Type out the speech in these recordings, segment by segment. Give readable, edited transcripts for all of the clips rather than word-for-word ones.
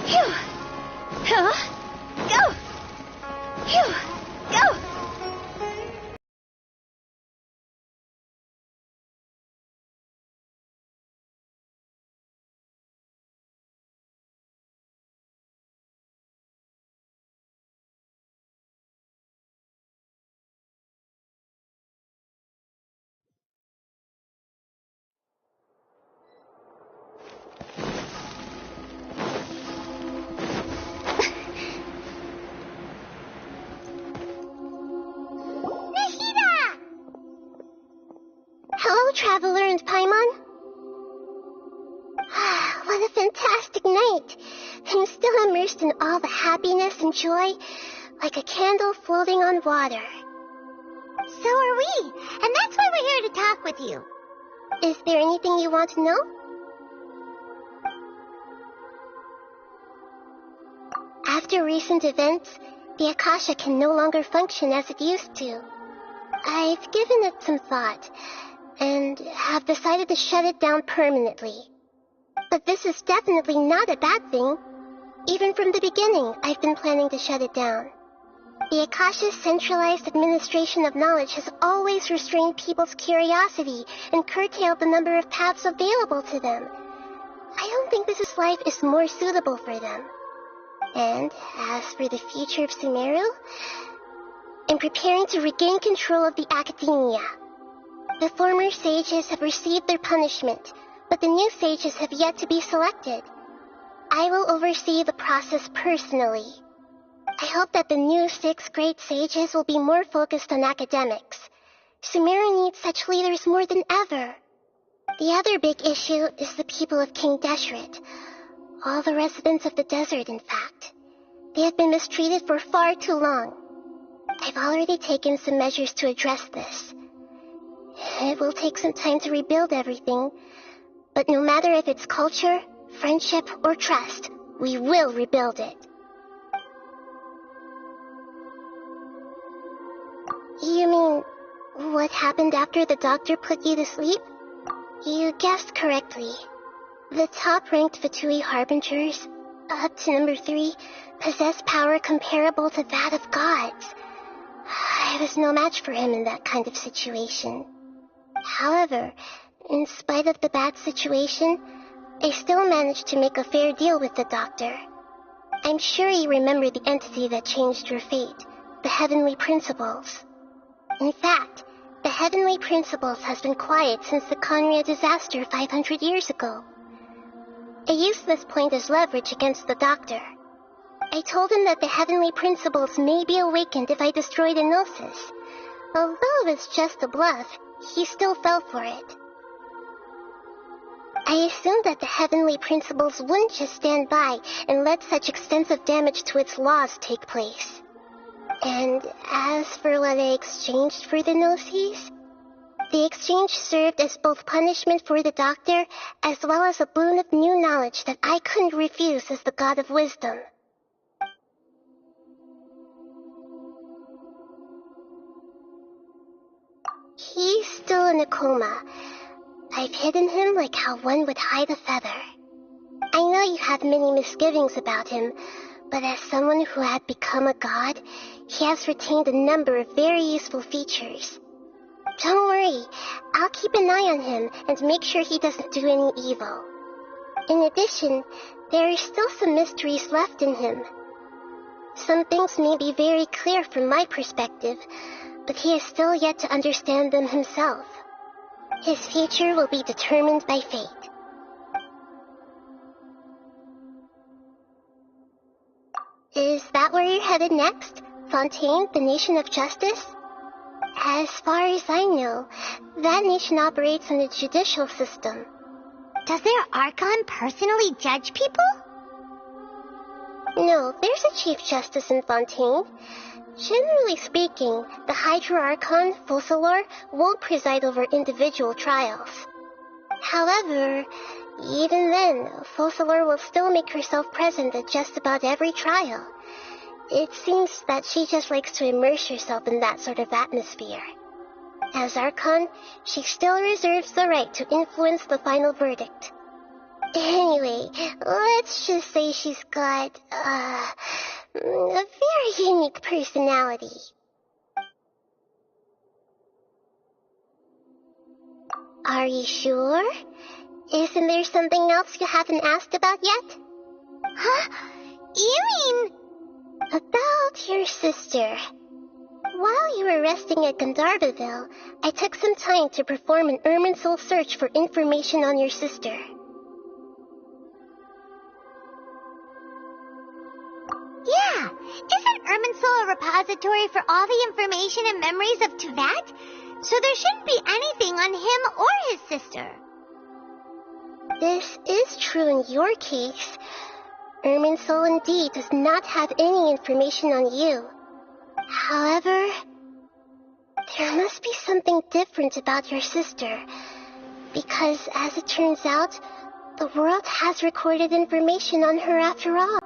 Phew! Huh? Go! Phew! Go! Hello, Traveler and Paimon. What a fantastic night. I'm still immersed in all the happiness and joy, like a candle floating on water. So are we, and that's why we're here to talk with you. Is there anything you want to know? After recent events, the Akasha can no longer function as it used to. I've given it some thought, and have decided to shut it down permanently. But this is definitely not a bad thing. Even from the beginning, I've been planning to shut it down. The Akasha's centralized administration of knowledge has always restrained people's curiosity and curtailed the number of paths available to them. I don't think this life is more suitable for them. And as for the future of Sumeru, I'm preparing to regain control of the academia. The former sages have received their punishment, but the new sages have yet to be selected. I will oversee the process personally. I hope that the new 6th grade sages will be more focused on academics. Sumeru needs such leaders more than ever. The other big issue is the people of King Deshret. All the residents of the desert, in fact. They have been mistreated for far too long. I've already taken some measures to address this. It will take some time to rebuild everything, but no matter if it's culture, friendship, or trust, we will rebuild it. You mean, what happened after the doctor put you to sleep? You guessed correctly. The top-ranked Fatui Harbingers, up to number 3, possess power comparable to that of gods. I was no match for him in that kind of situation. However, in spite of the bad situation, I still managed to make a fair deal with the doctor. I'm sure you remember the entity that changed your fate, the Heavenly Principles. In fact, the Heavenly Principles has been quiet since the Conria disaster 500 years ago. I used this point as leverage against the doctor. I told him that the Heavenly Principles may be awakened if I destroyed Enosis. Although it was just a bluff, he still fell for it. I assumed that the Heavenly Principles wouldn't just stand by and let such extensive damage to its laws take place. And as for what I exchanged for the Gnosis, the exchange served as both punishment for the doctor as well as a boon of new knowledge that I couldn't refuse as the God of Wisdom. He's still in a coma. I've hidden him like how one would hide a feather. I know you have many misgivings about him, but as someone who had become a god, he has retained a number of very useful features. Don't worry, I'll keep an eye on him and make sure he doesn't do any evil. In addition, there are still some mysteries left in him. Some things may be very clear from my perspective, but he is still yet to understand them himself. His future will be determined by fate. Is that where you're headed next? Fontaine, the Nation of Justice? As far as I know, that nation operates on a judicial system. Does their archon personally judge people? No, there's a Chief Justice in Fontaine. Generally speaking, the Hydra Archon, Focalor, won't preside over individual trials. However, even then, Focalor will still make herself present at just about every trial. It seems that she just likes to immerse herself in that sort of atmosphere. As Archon, she still reserves the right to influence the final verdict. Anyway, let's just say she's got, a very unique personality. Are you sure? Isn't there something else you haven't asked about yet? Huh? You mean... About your sister. While you were resting at Gandharvaville, I took some time to perform an Irminsul search for information on your sister. Yeah, isn't Irminsul a repository for all the information and memories of Teyvat? So there shouldn't be anything on him or his sister. This is true in your case. Irminsul indeed does not have any information on you. However, there must be something different about your sister, because as it turns out, the world has recorded information on her after all.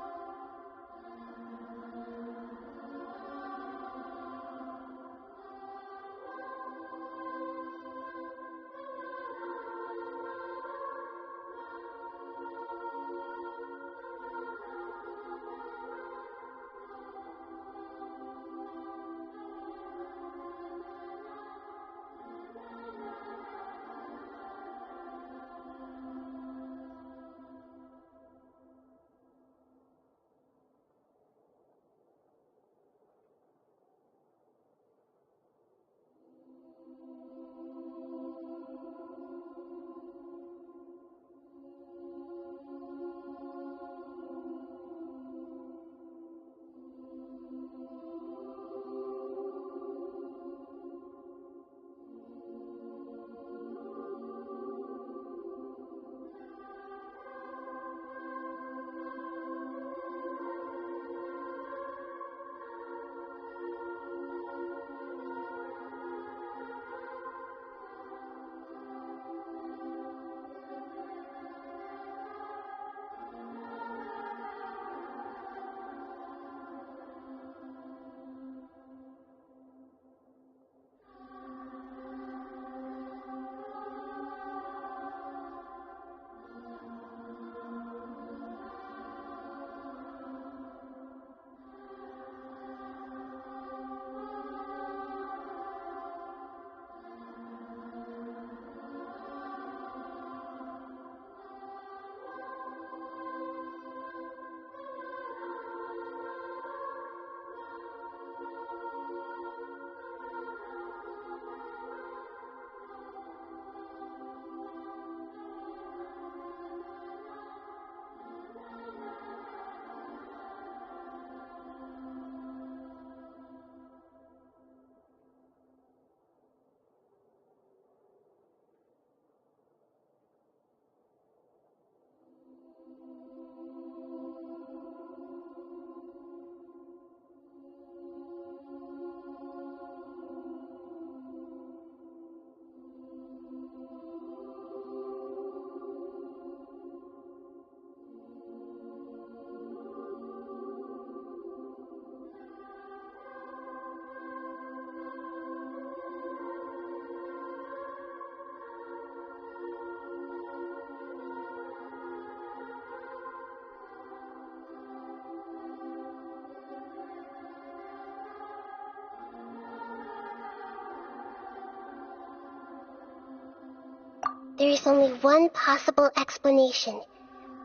There is only one possible explanation.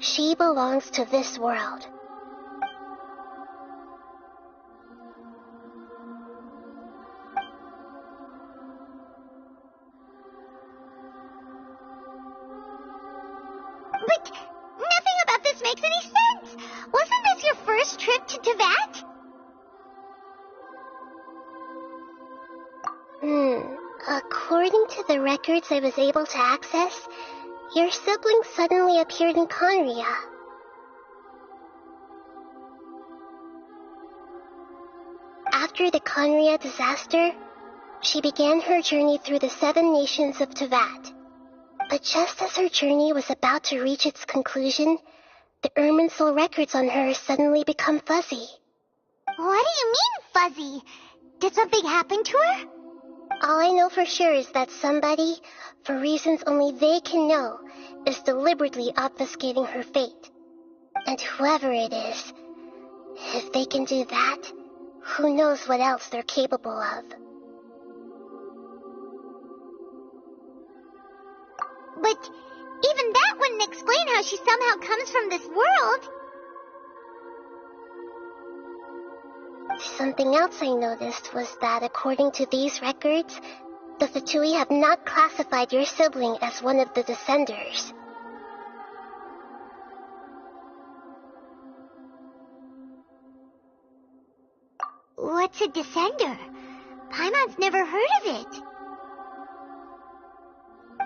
She belongs to this world. But nothing about this makes any sense. Wasn't this your first trip to Teyvat? According to the records I was able to access, your sibling suddenly appeared in Conria. After the Conria disaster, she began her journey through the 7 nations of Teyvat. But just as her journey was about to reach its conclusion, the Irminsul records on her suddenly become fuzzy. What do you mean, fuzzy? Did something happen to her? All I know for sure is that somebody, for reasons only they can know, is deliberately obfuscating her fate. And whoever it is, if they can do that, who knows what else they're capable of. But even that wouldn't explain how she somehow comes from this world. Something else I noticed was that according to these records, the Fatui have not classified your sibling as one of the Descenders. What's a Descender? Paimon's never heard of it.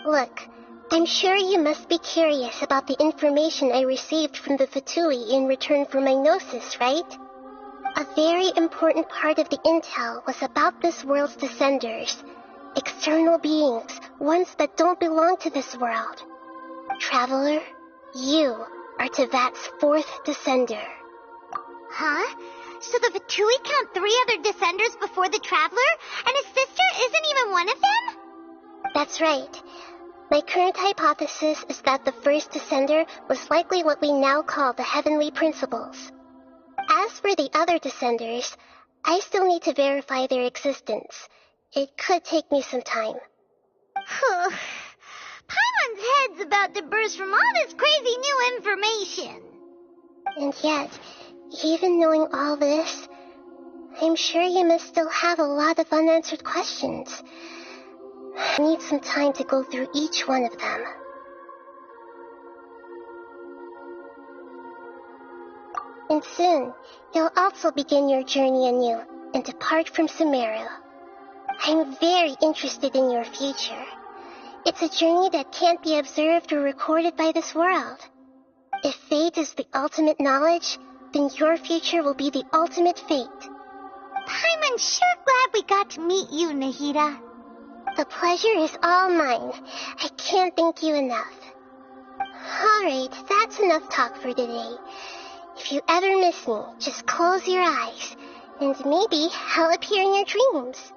Look, I'm sure you must be curious about the information I received from the Fatui in return for my gnosis, right? A very important part of the intel was about this world's Descenders. External beings, ones that don't belong to this world. Traveler, you are Tevat's fourth Descender. Huh? So the Fatui count 3 other Descenders before the Traveler, and his sister isn't even one of them? That's right. My current hypothesis is that the first Descender was likely what we now call the Heavenly Principles. As for the other Descenders, I still need to verify their existence. It could take me some time. Paimon's head's about to burst from all this crazy new information. And yet, even knowing all this, I'm sure you must still have a lot of unanswered questions. I need some time to go through each one of them. And soon, you'll also begin your journey anew and depart from Sumeru. I'm very interested in your future. It's a journey that can't be observed or recorded by this world. If fate is the ultimate knowledge, then your future will be the ultimate fate. Paimon's sure glad we got to meet you, Nahida. The pleasure is all mine. I can't thank you enough. Alright, that's enough talk for today. If you ever miss me, just close your eyes, and maybe I'll appear in your dreams.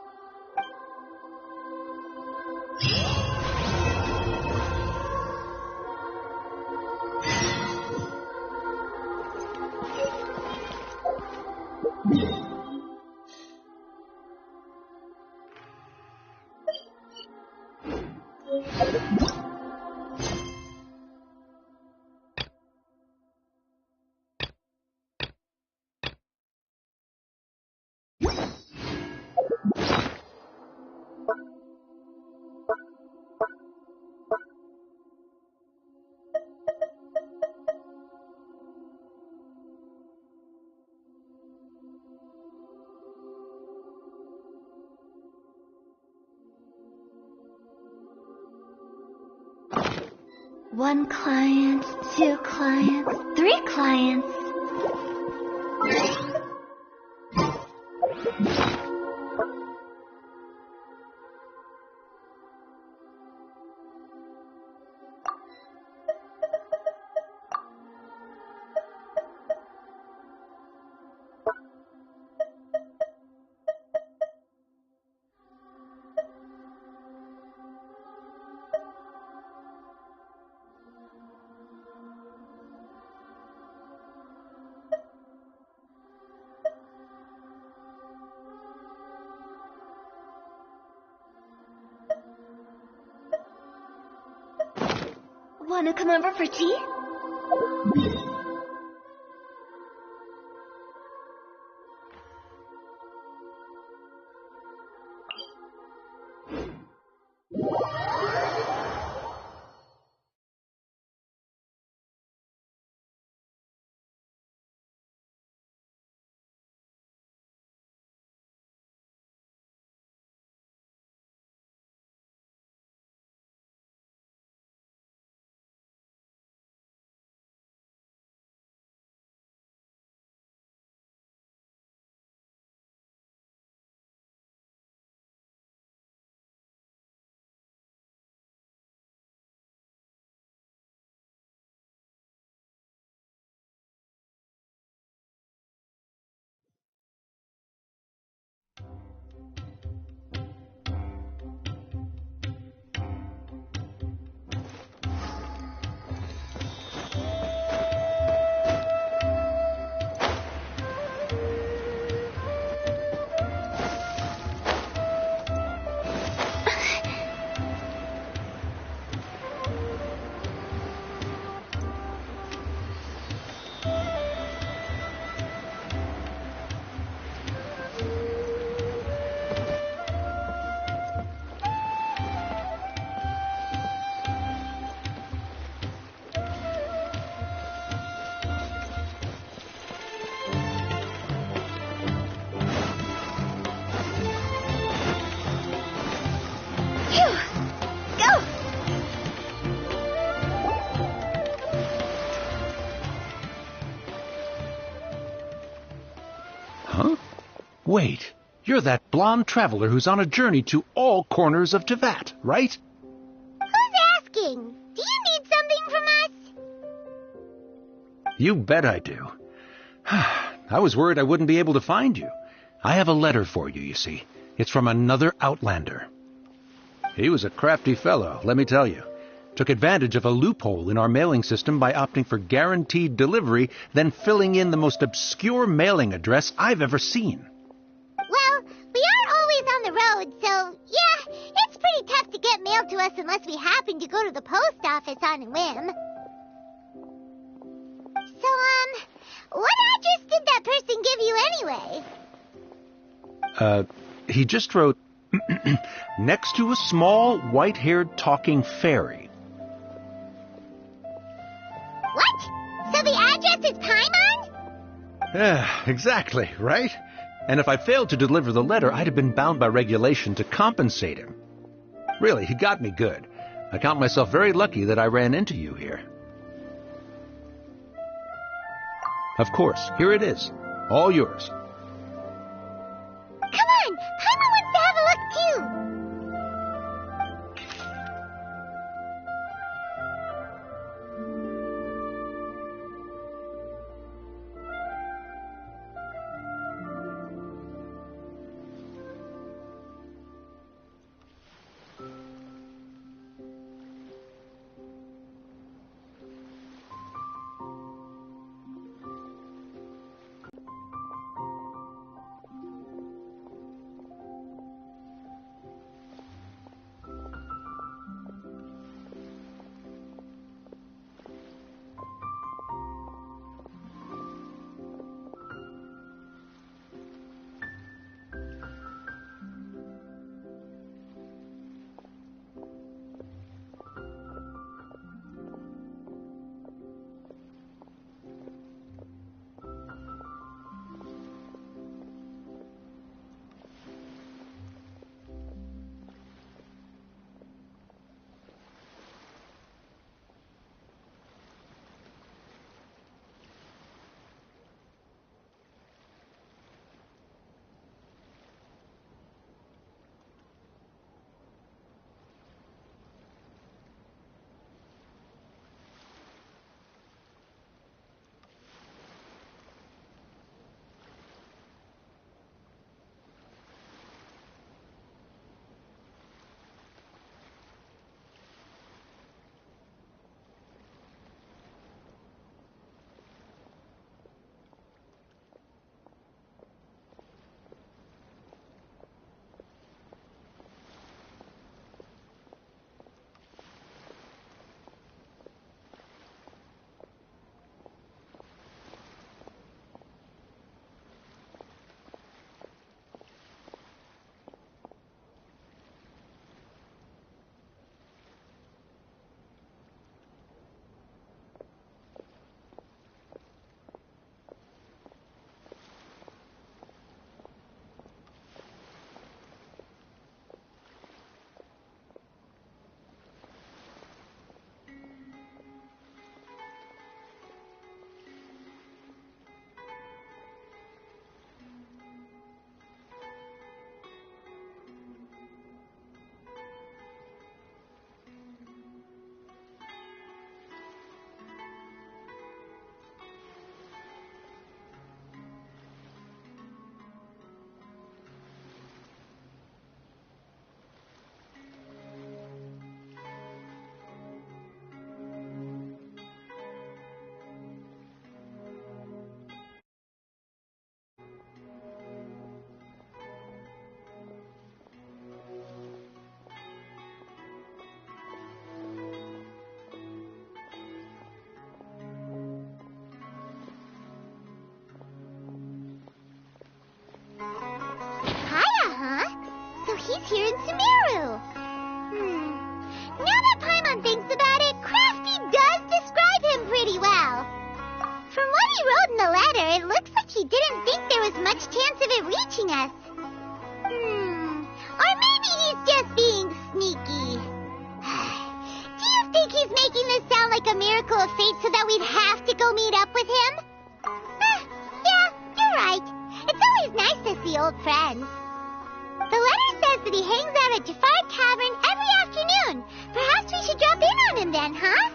One client, 2 clients, 3 clients. Want to come over for tea? Wait, you're that blonde traveler who's on a journey to all corners of Teyvat, right? Who's asking? Do you need something from us? You bet I do. I was worried I wouldn't be able to find you. I have a letter for you, you see. It's from another Outlander. He was a crafty fellow, let me tell you. Took advantage of a loophole in our mailing system by opting for guaranteed delivery, then filling in the most obscure mailing address I've ever seen. Well, we are always on the road, so yeah, it's pretty tough to get mail to us unless we happen to go to the post office on a whim. So, what address did that person give you anyway? He just wrote, next to a small, white-haired talking fairy. What? So the address is Paimon? Yeah, exactly, right? And if I failed to deliver the letter, I'd have been bound by regulation to compensate him. Really, he got me good. I count myself very lucky that I ran into you here. Of course, here it is. All yours. Come on! Paimon wants to have a look too! He's here in Sumeru. Now that Paimon thinks about it, Crafty does describe him pretty well. From what he wrote in the letter, it looks like he didn't think there was much chance of it reaching us. Or maybe he's just being sneaky. Do you think he's making this sound like a miracle of fate so that we'd have to go meet up with him? Yeah, you're right. It's always nice to see be old friends. The letter says that he hangs out at Jafar Tavern every afternoon. Perhaps we should drop in on him then, huh?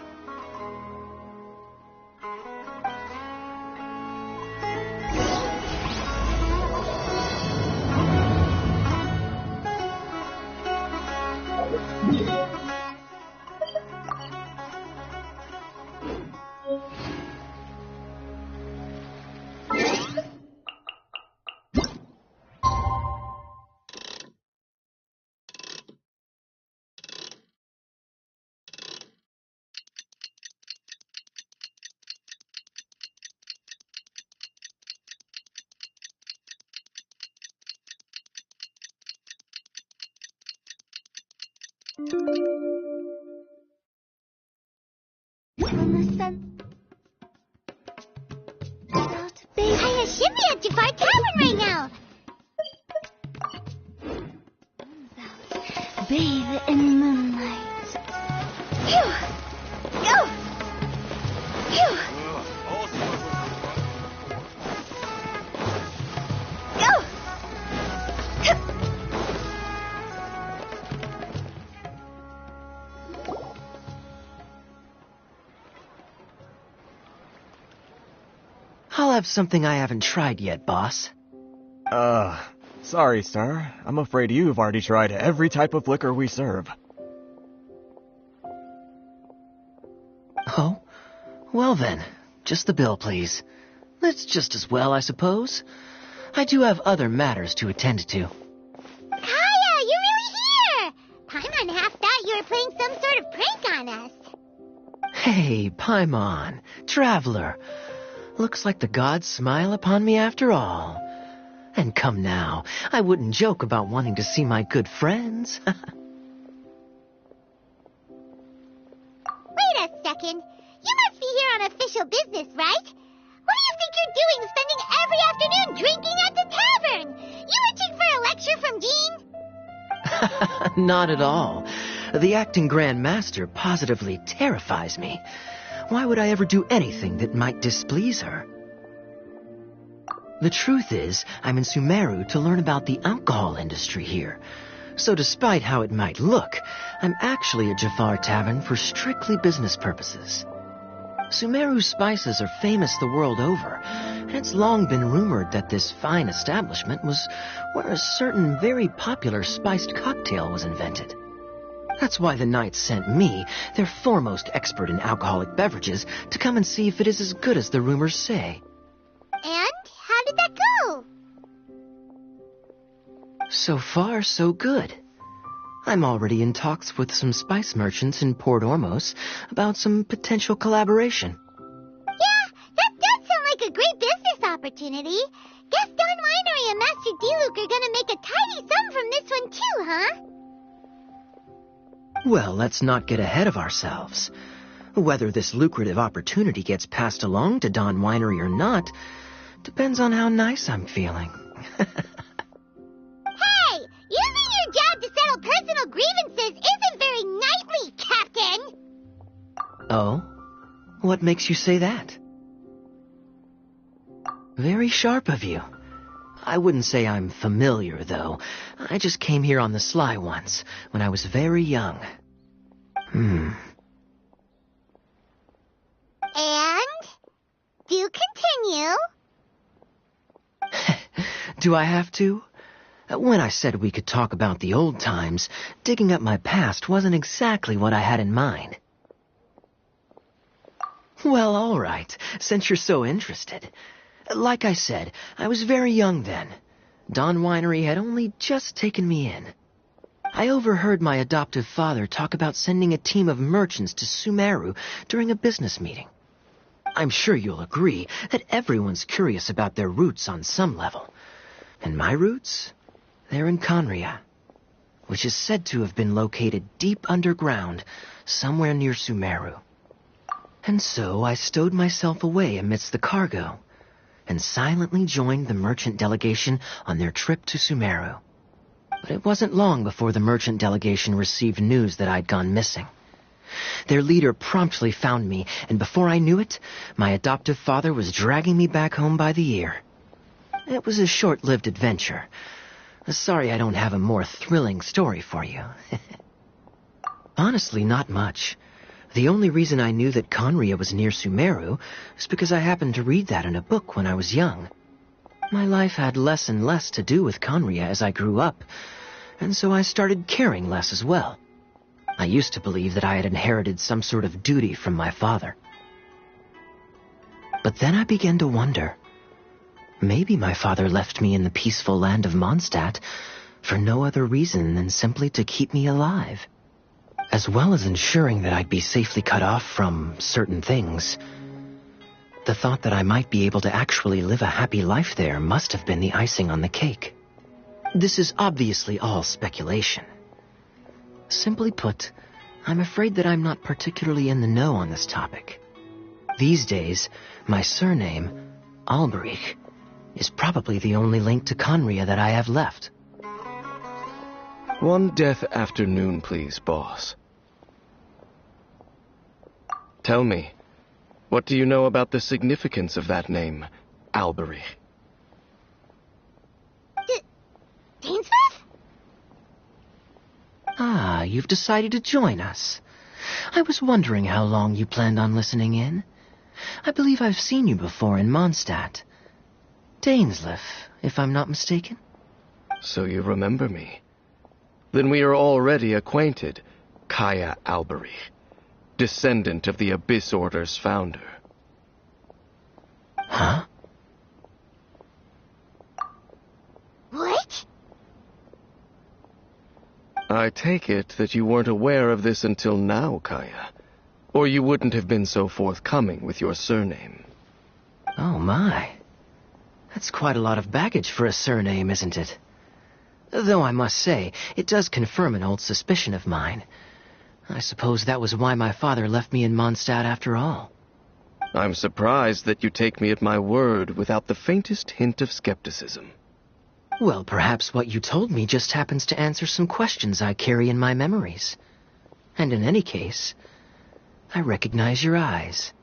I should be at Jafar Tavern right now. Bathe in moonlight. Phew. Go. Phew. Go. I'll have something I haven't tried yet, boss. Sorry, sir. I'm afraid you've already tried every type of liquor we serve. Oh? Well then, just the bill, please. That's just as well, I suppose. I do have other matters to attend to. Kaya, you're really here! Paimon half thought you were playing some sort of prank on us. Hey, Paimon, traveler. Looks like the gods smile upon me after all. And come now, I wouldn't joke about wanting to see my good friends. Wait a second. You must be here on official business, right? What do you think you're doing spending every afternoon drinking at the tavern? You itching for a lecture from Jean? Not at all. The acting Grand Master positively terrifies me. Why would I ever do anything that might displease her? The truth is, I'm in Sumeru to learn about the alcohol industry here. So despite how it might look, I'm actually at Jafar Tavern for strictly business purposes. Sumeru's spices are famous the world over, and it's long been rumored that this fine establishment was where a certain very popular spiced cocktail was invented. That's why the knights sent me, their foremost expert in alcoholic beverages, to come and see if it is as good as the rumors say. And how did that go? So far, so good. I'm already in talks with some spice merchants in Port Ormos about some potential collaboration. Yeah, that does sound like a great business opportunity. Guess Don Winery and Master D-Luke are gonna make a tidy sum from this one too, huh? Well, let's not get ahead of ourselves. Whether this lucrative opportunity gets passed along to Don Winery or not depends on how nice I'm feeling. Hey, using your job to settle personal grievances isn't very knightly, Captain! Oh? What makes you say that? Very sharp of you. I wouldn't say I'm familiar, though. I just came here on the sly once, when I was very young. And? Do continue. Do I have to? When I said we could talk about the old times, digging up my past wasn't exactly what I had in mind. Well, all right, since you're so interested. Like I said, I was very young then. Don Winery had only just taken me in. I overheard my adoptive father talk about sending a team of merchants to Sumeru during a business meeting. I'm sure you'll agree that everyone's curious about their roots on some level. And my roots? They're in Conria, which is said to have been located deep underground, somewhere near Sumeru. And so I stowed myself away amidst the cargo, and silently joined the merchant delegation on their trip to Sumeru. But it wasn't long before the merchant delegation received news that I'd gone missing. Their leader promptly found me, and before I knew it, my adoptive father was dragging me back home by the ear. It was a short-lived adventure. Sorry I don't have a more thrilling story for you. Honestly, not much. The only reason I knew that Conria was near Sumeru is because I happened to read that in a book when I was young. My life had less and less to do with Conria as I grew up, and so I started caring less as well. I used to believe that I had inherited some sort of duty from my father. But then I began to wonder. Maybe my father left me in the peaceful land of Mondstadt for no other reason than simply to keep me alive. As well as ensuring that I'd be safely cut off from certain things. The thought that I might be able to actually live a happy life there must have been the icing on the cake. This is obviously all speculation. Simply put, I'm afraid that I'm not particularly in the know on this topic. These days, my surname, Alberich, is probably the only link to Conria that I have left. One death afternoon, please, boss. Tell me, what do you know about the significance of that name, Alberich? Dainsworth? Ah, you've decided to join us. I was wondering how long you planned on listening in. I believe I've seen you before in Mondstadt. Dainsleif, if I'm not mistaken. So you remember me. Then we are already acquainted, Kaya Alberich, descendant of the Abyss Order's founder. Huh? What? I take it that you weren't aware of this until now, Kaya. Or you wouldn't have been so forthcoming with your surname. Oh my. That's quite a lot of baggage for a surname, isn't it? Though I must say, it does confirm an old suspicion of mine. I suppose that was why my father left me in Mondstadt after all. I'm surprised that you take me at my word without the faintest hint of skepticism. Well, perhaps what you told me just happens to answer some questions I carry in my memories. And in any case, I recognize your eyes.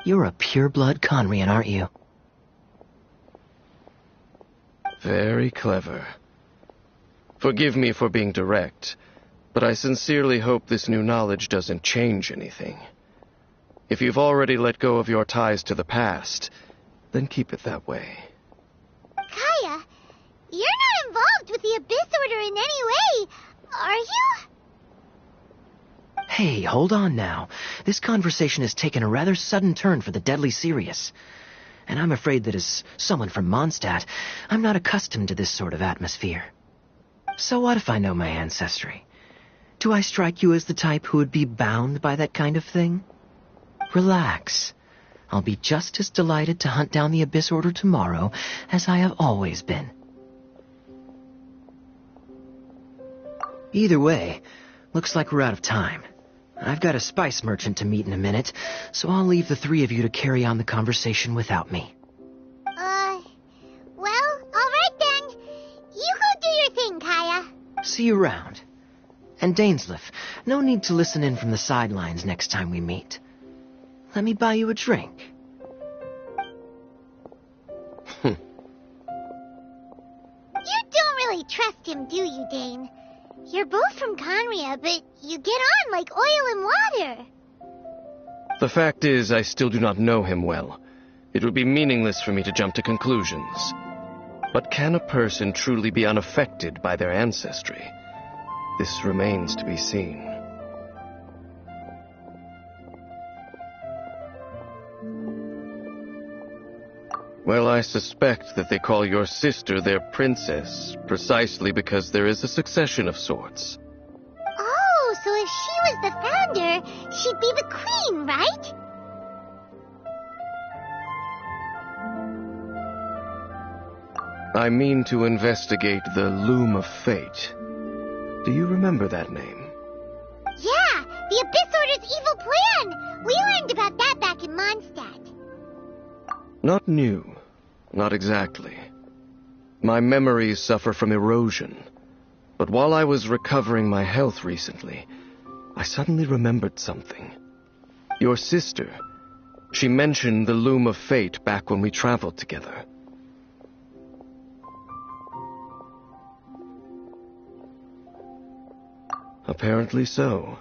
You're a pure-blood Conrian, aren't you? Very clever. Forgive me for being direct, but I sincerely hope this new knowledge doesn't change anything. If you've already let go of your ties to the past, then keep it that way. Kaya, you're not involved with the Abyss Order in any way, are you? Hey, hold on now. This conversation has taken a rather sudden turn for the deadly serious. And I'm afraid that as someone from Mondstadt, I'm not accustomed to this sort of atmosphere. So what if I know my ancestry? Do I strike you as the type who would be bound by that kind of thing? Relax. I'll be just as delighted to hunt down the Abyss Order tomorrow as I have always been. Either way, looks like we're out of time. I've got a spice merchant to meet in a minute, so I'll leave the three of you to carry on the conversation without me. Well, alright then. You go do your thing, Kaya. See you around. And Dainsleif, no need to listen in from the sidelines next time we meet. Let me buy you a drink. You don't really trust him, do you, Dane? You're both from Conria, but you get on like oil and water. The fact is, I still do not know him well. It would be meaningless for me to jump to conclusions. But can a person truly be unaffected by their ancestry? This remains to be seen. Well, I suspect that they call your sister their princess, precisely because there is a succession of sorts. Oh, so if she was the founder, she'd be the queen, right? I mean to investigate the Loom of Fate. Do you remember that name? Yeah, the Abyss Order's evil plan. We learned about that back in Mondstadt. Not new. Not exactly. My memories suffer from erosion. But while I was recovering my health recently, I suddenly remembered something. Your sister. She mentioned the Loom of Fate back when we traveled together. Apparently so.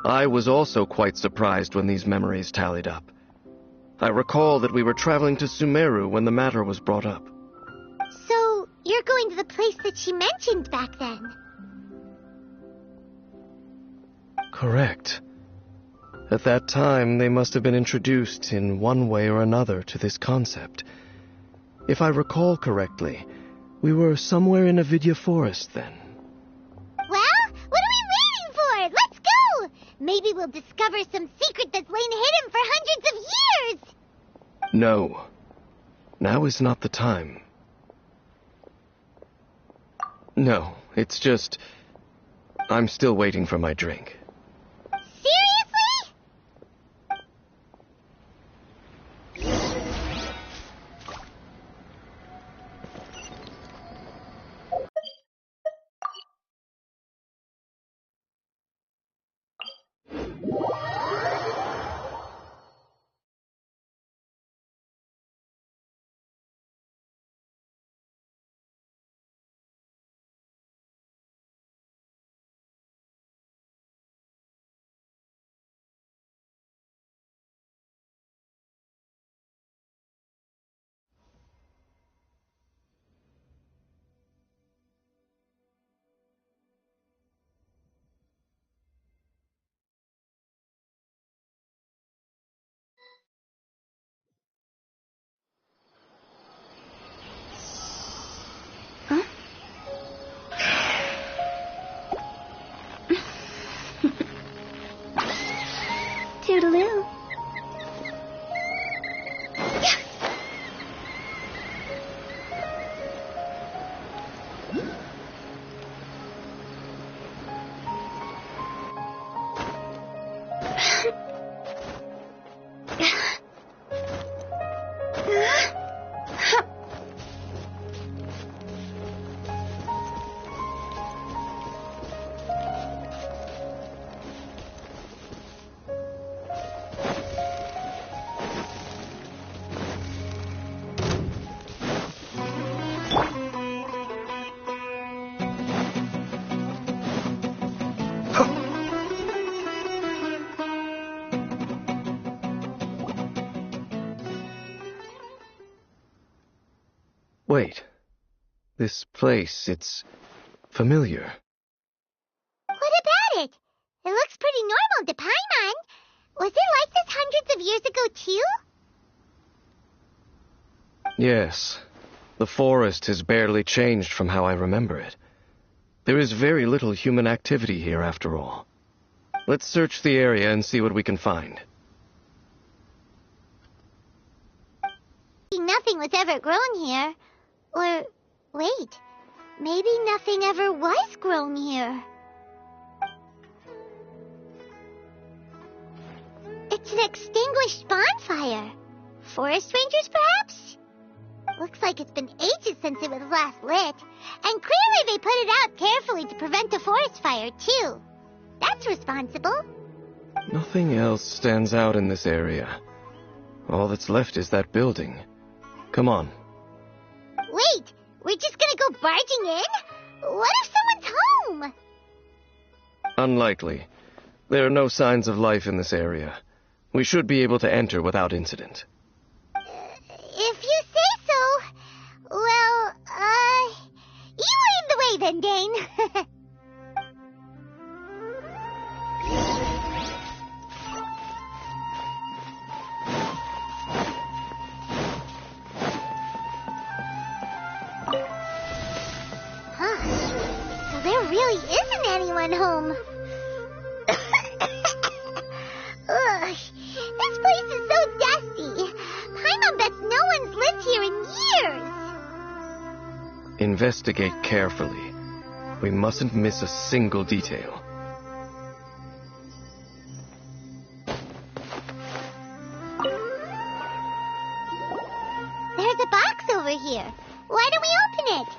I was also quite surprised when these memories tallied up. I recall that we were traveling to Sumeru when the matter was brought up. So, you're going to the place that she mentioned back then? Correct. At that time, they must have been introduced in one way or another to this concept. If I recall correctly, we were somewhere in Avidya Forest then. Well, what are we waiting for? Let's go! Maybe we'll discover some secret that's lain hidden for hundreds of years! No. Now is not the time. No, it's just... I'm still waiting for my drink. Seriously? Huh? Toodaloo. Wait. This place, it's familiar. What about it? It looks pretty normal to Paimon. Was it like this hundreds of years ago, too? Yes. The forest has barely changed from how I remember it. There is very little human activity here, after all. Let's search the area and see what we can find. Nothing was ever grown here. Or, wait, maybe nothing ever was grown here. It's an extinguished bonfire. Forest rangers, perhaps? Looks like it's been ages since it was last lit. And clearly they put it out carefully to prevent a forest fire, too. That's responsible. Nothing else stands out in this area. All that's left is that building. Come on. Wait, we're just gonna go barging in? What if someone's home? Unlikely. There are no signs of life in this area. We should be able to enter without incident. If you say so. Well, you lead the way then, Dane. Huh. So there really isn't anyone home. Ugh, this place is so dusty. Paimon bets no one's lived here in years. Investigate carefully. We mustn't miss a single detail. There's a box over here. Why don't we open it?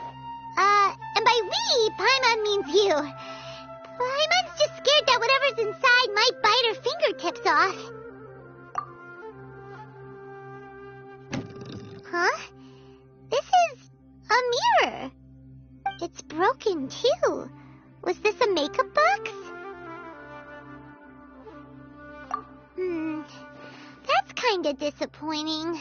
And by we, Paimon means you. Paimon's just scared that whatever's inside might bite her fingertips off. Huh? This is a mirror. It's broken, too. Was this a makeup box? disappointing.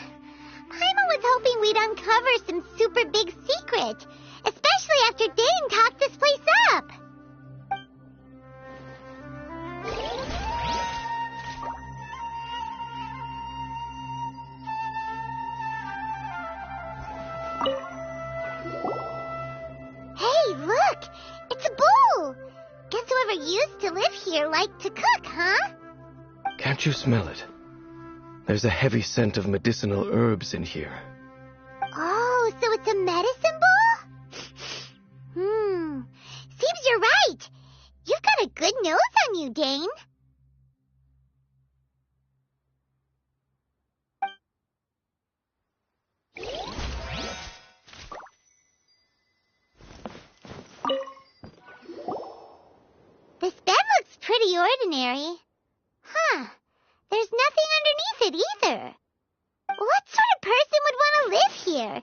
Paimon was hoping we'd uncover some super big secret, especially after Dane talked this place up. Hey, look! It's a bull! Guess whoever used to live here liked to cook, huh? Can't you smell it? There's a heavy scent of medicinal herbs in here. Oh, so it's a medicine ball? Seems you're right. You've got a good nose on you, Dane. This bed looks pretty ordinary. Huh. There's nothing underneath it either. What sort of person would want to live here?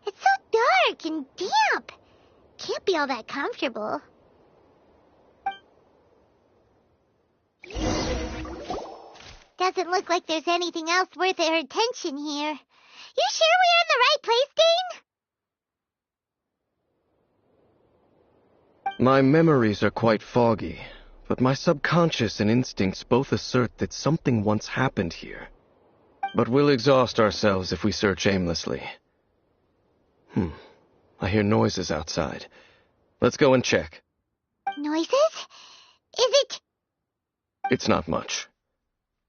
It's so dark and damp. Can't be all that comfortable. Doesn't look like there's anything else worth our attention here. You sure we're in the right place, Dane? My memories are quite foggy, but my subconscious and instincts both assert that something once happened here. But we'll exhaust ourselves if we search aimlessly. I hear noises outside. Let's go and check. Noises? Is it... It's not much.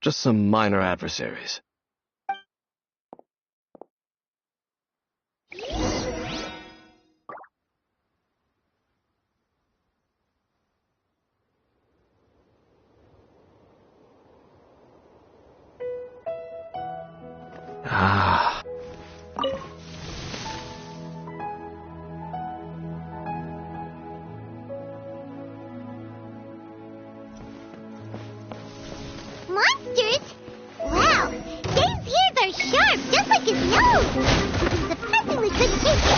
Just some minor adversaries. Ah. Monsters? Wow, Dane's ears are sharp, just like his nose. Surprisingly good taste for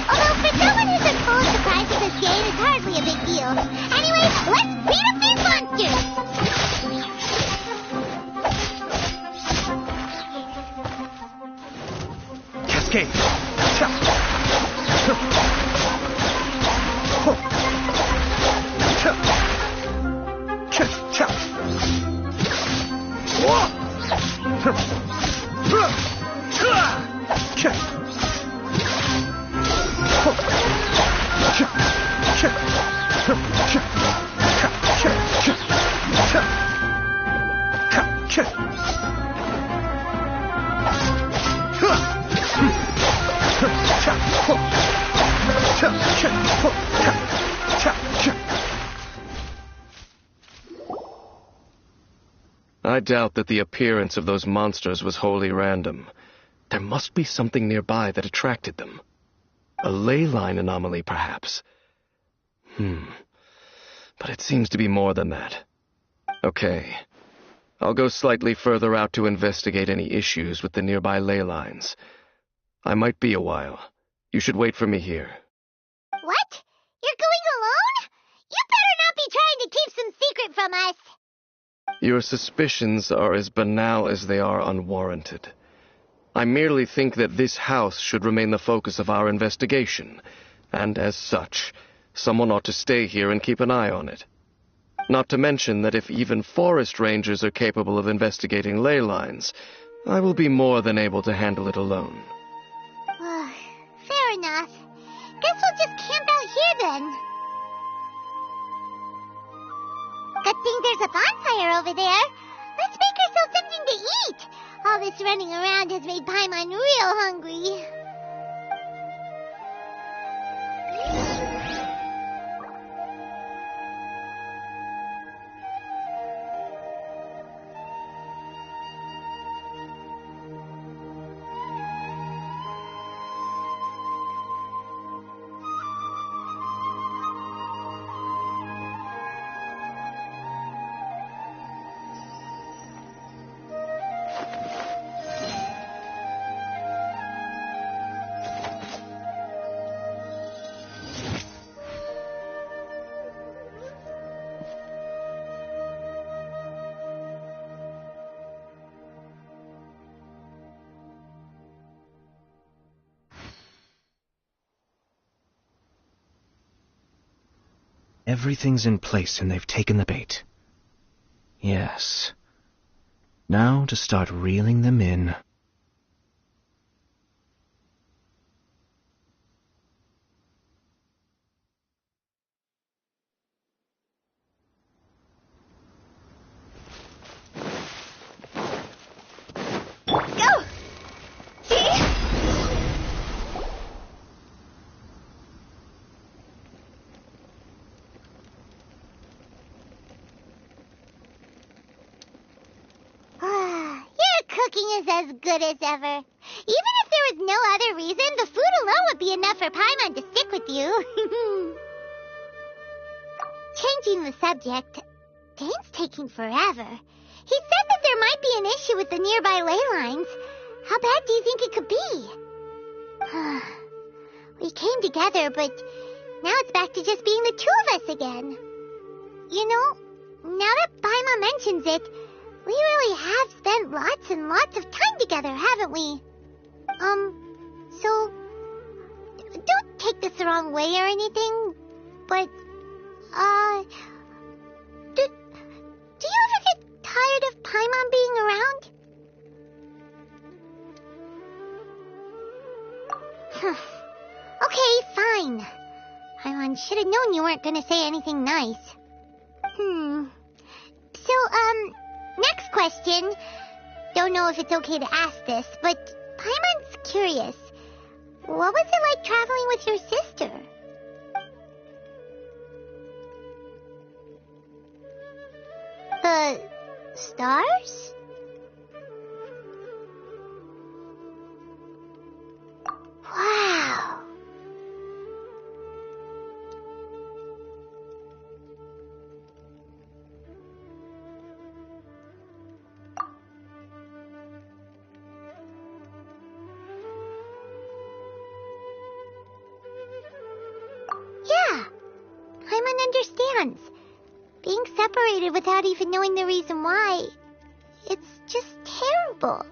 although for someone who's as full of surprises as Dane, it's hardly a big deal. Anyway, let's beat up these monsters! Cascade! I doubt that the appearance of those monsters was wholly random. There must be something nearby that attracted them. A ley line anomaly, perhaps. But it seems to be more than that. Okay. I'll go slightly further out to investigate any issues with the nearby ley lines. I might be a while. You should wait for me here. What? You're going alone? You better not be trying to keep some secret from us. Your suspicions are as banal as they are unwarranted. I merely think that this house should remain the focus of our investigation, and as such, someone ought to stay here and keep an eye on it. Not to mention that if even forest rangers are capable of investigating ley lines, I will be more than able to handle it alone. Fair enough. Guess we'll just camp out here then. Good thing there's a bonfire over there. Let's make ourselves something to eat. All this running around has made Paimon real hungry. Everything's in place and they've taken the bait. Yes. Now to start reeling them in. Go! See? Your cooking is as good as ever. Even if there was no other reason, the food alone would be enough for Paimon to stick with you. Changing the subject, Dane's taking forever. He said that there might be an issue with the nearby ley lines. How bad do you think it could be? We came together, but now it's back to just being the two of us again. You know, now that Paimon mentions it, we really have spent lots and lots of time together, haven't we? So, don't take this the wrong way or anything, but, do you ever get tired of Paimon being around? Okay, fine. Paimon should have known you weren't going to say anything nice. So, next question. Don't know if it's okay to ask this, but Paimon's curious. What was it like traveling with your sister? The stars? Wow. Yeah, Paimon understands. Being separated without even knowing the reason why, it's just terrible.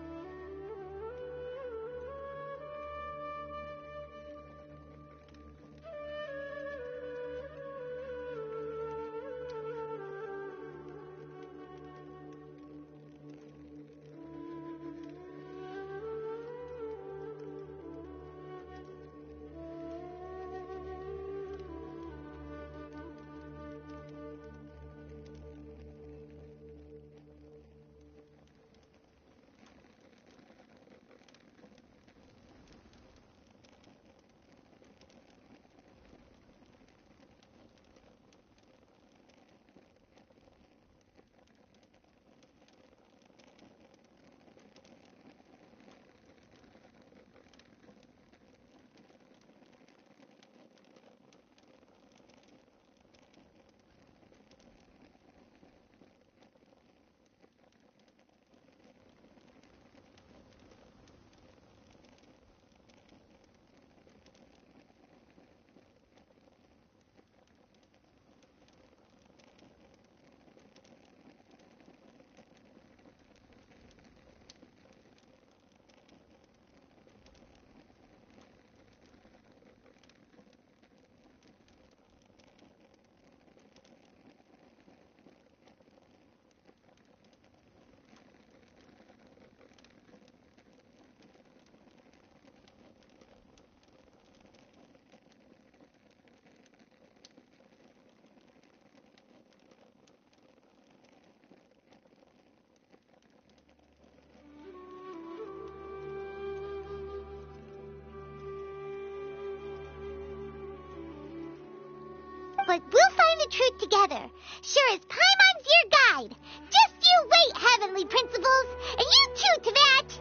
But we'll find the truth together. Sure as Paimon's your guide. Just you wait, Heavenly Principles. And you too, Teyvat.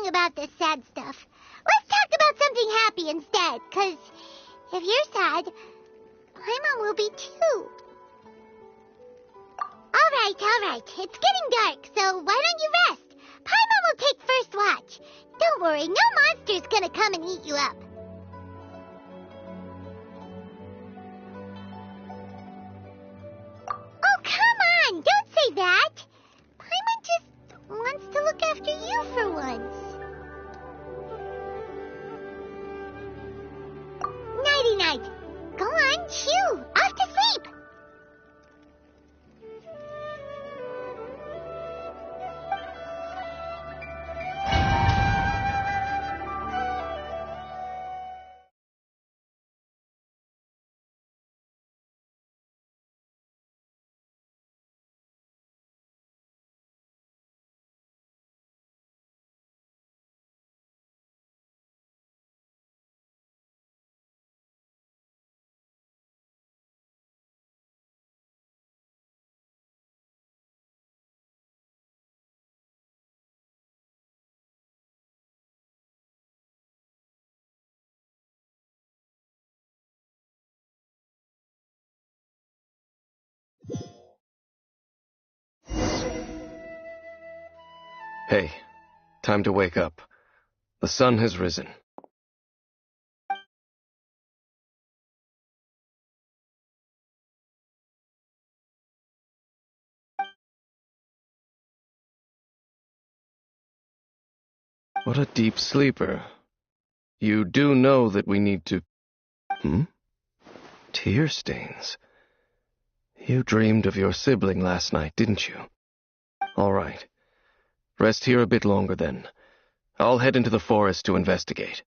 About this sad stuff. Let's talk about something happy instead, 'cause if you're sad, Paimon will be too. Alright. It's getting dark, so why don't you rest? Paimon will take first watch. Don't worry, no monster's gonna come and eat you up. Oh, come on! Don't say that! Paimon just wants to look after you for once. Nighty-night. Go on, chew. Off to sleep. Hey, time to wake up. The sun has risen. What a deep sleeper. You do know that we need to... Tear stains. You dreamed of your sibling last night, didn't you? All right. Rest here a bit longer then. I'll head into the forest to investigate.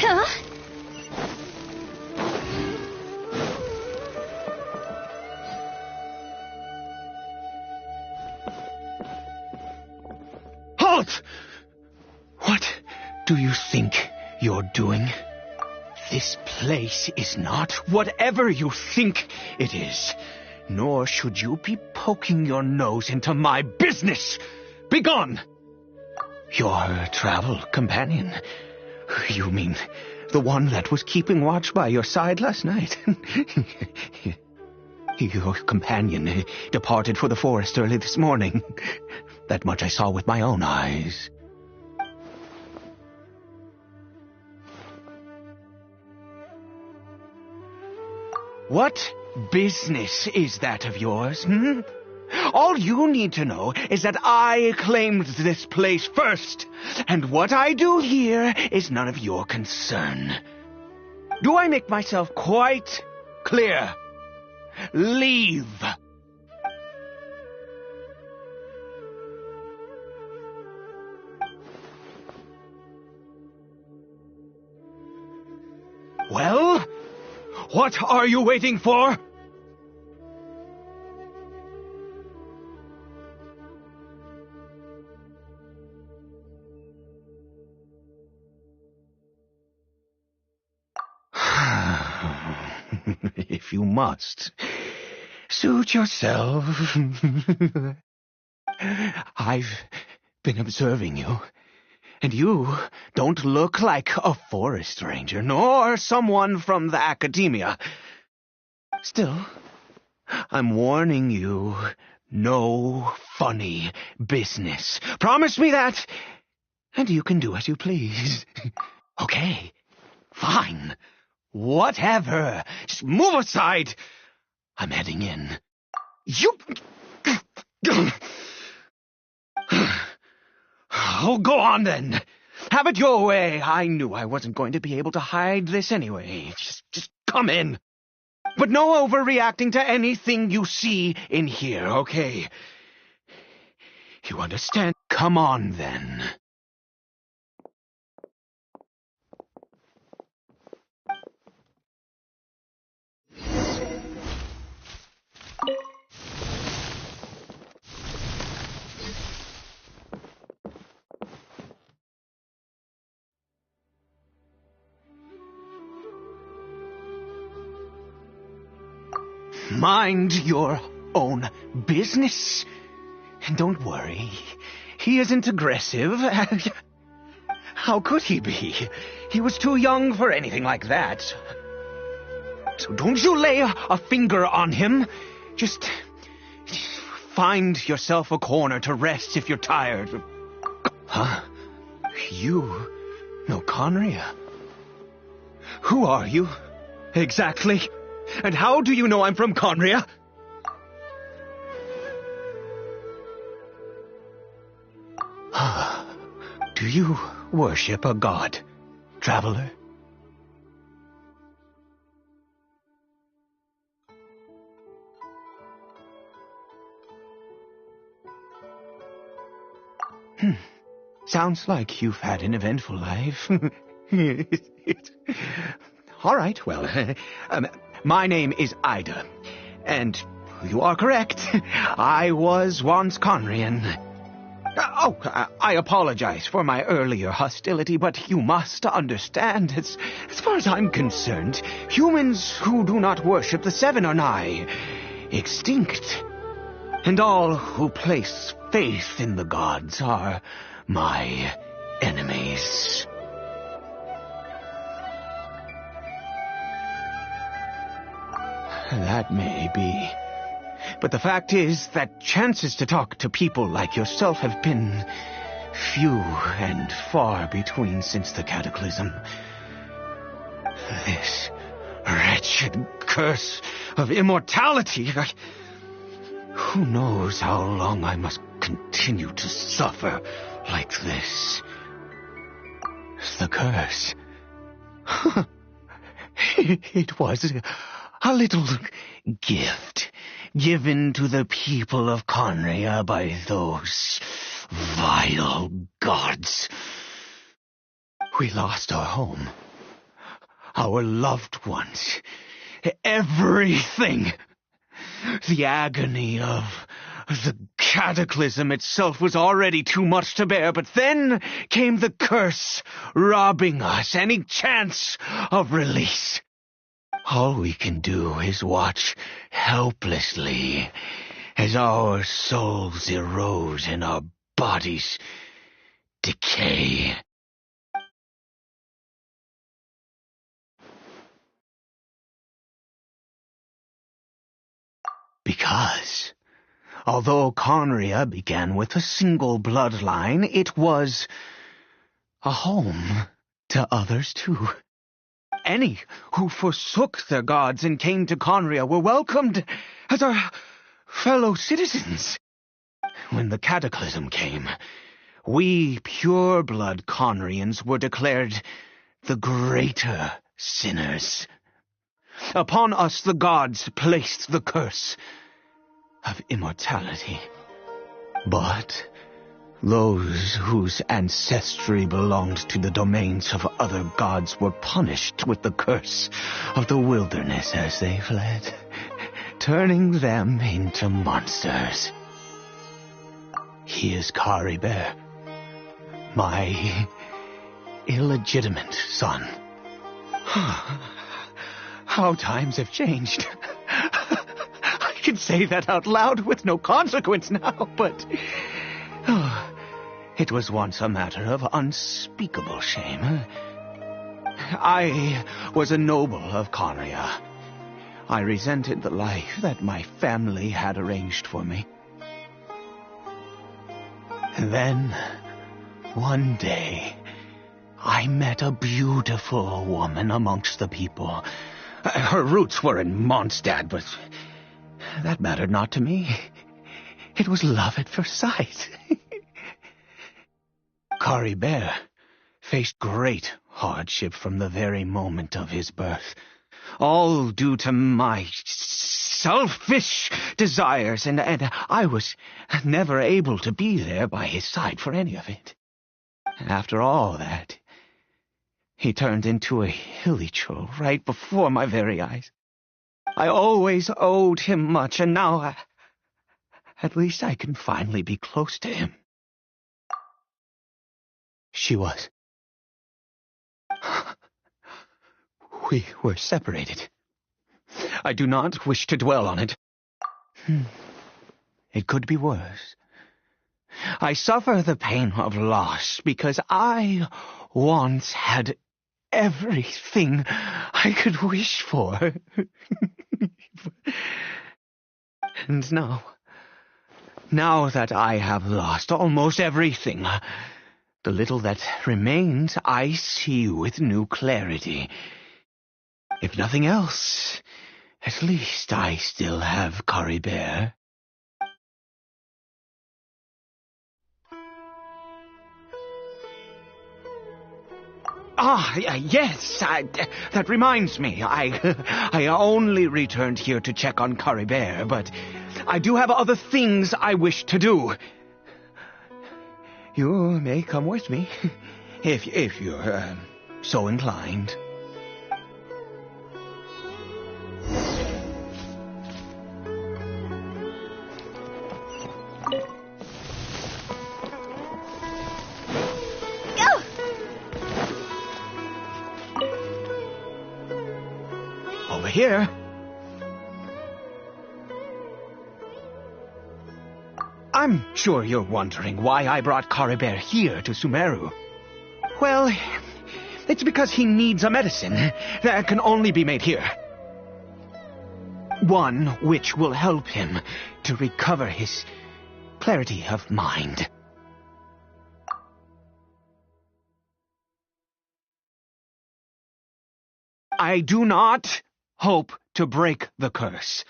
Huh? Halt! What do you think you're doing? This place is not whatever you think it is. Nor should you be poking your nose into my business. Begone! Your travel companion. You mean the one that was keeping watch by your side last night? Your companion departed for the forest early this morning. That much I saw with my own eyes. What business is that of yours, All you need to know is that I claimed this place first, and what I do here is none of your concern. Do I make myself quite clear? Leave! Well, what are you waiting for? If you must, suit yourself. I've been observing you, and you don't look like a forest ranger, nor someone from the academia. Still, I'm warning you, no funny business. Promise me that, and you can do as you please. Okay, fine. Whatever. Just move aside. I'm heading in. You... Oh, go on then. Have it your way. I knew I wasn't going to be able to hide this anyway. Just come in. But no overreacting to anything you see in here, okay? You understand? Come on then. Mind your own business. And don't worry, he isn't aggressive. How could he be? He was too young for anything like that. So don't you lay a finger on him. Just find yourself a corner to rest if you're tired. Huh? You know Conria? Who are you? Exactly. And how do you know I'm from Conria? Do you worship a god, traveler? Sounds like you've had an eventful life. All right, well, my name is Ida, and you are correct. I was once Conrian. I apologize for my earlier hostility, but you must understand, as far as I'm concerned, humans who do not worship the Seven are nigh extinct. And all who place faith in the gods are my enemies. That may be. But the fact is that chances to talk to people like yourself have been few and far between since the cataclysm. This wretched curse of immortality. Who knows how long I must continue to suffer like this? The curse. It was a little gift given to the people of Conria by those vile gods. We lost our home, our loved ones, everything. The agony of the cataclysm itself was already too much to bear, but then came the curse, robbing us any chance of release. All we can do is watch helplessly as our souls erode and our bodies decay. Because, although Conria began with a single bloodline, it was a home to others too. Any who forsook their gods and came to Conria were welcomed as our fellow citizens. When the cataclysm came, we pure-blood Conrians were declared the greater sinners. Upon us the gods placed the curse of immortality. But those whose ancestry belonged to the domains of other gods were punished with the curse of the wilderness as they fled, turning them into monsters. He is Kari Bear, my illegitimate son. How times have changed. I can say that out loud with no consequence now, but it was once a matter of unspeakable shame. I was a noble of Conria. I resented the life that my family had arranged for me. Then, one day, I met a beautiful woman amongst the people. Her roots were in Mondstadt, but that mattered not to me. It was love at first sight. Caribert faced great hardship from the very moment of his birth, all due to my selfish desires, and I was never able to be there by his side for any of it. After all that, he turned into a hilichurl right before my very eyes. I always owed him much, and now at least I can finally be close to him. She was. We were separated. I do not wish to dwell on it. It could be worse. I suffer the pain of loss because I once had everything I could wish for. And now that I have lost almost everything, the little that remains I see with new clarity. If nothing else, at least I still have Caribert. Yes, that reminds me. I only returned here to check on Caribert, but I do have other things I wish to do. You may come with me, if you're so inclined. Over here. I'm sure you're wondering why I brought Caribert here to Sumeru. Well, it's because he needs a medicine that can only be made here. One which will help him to recover his clarity of mind. I do not hope to break the curse.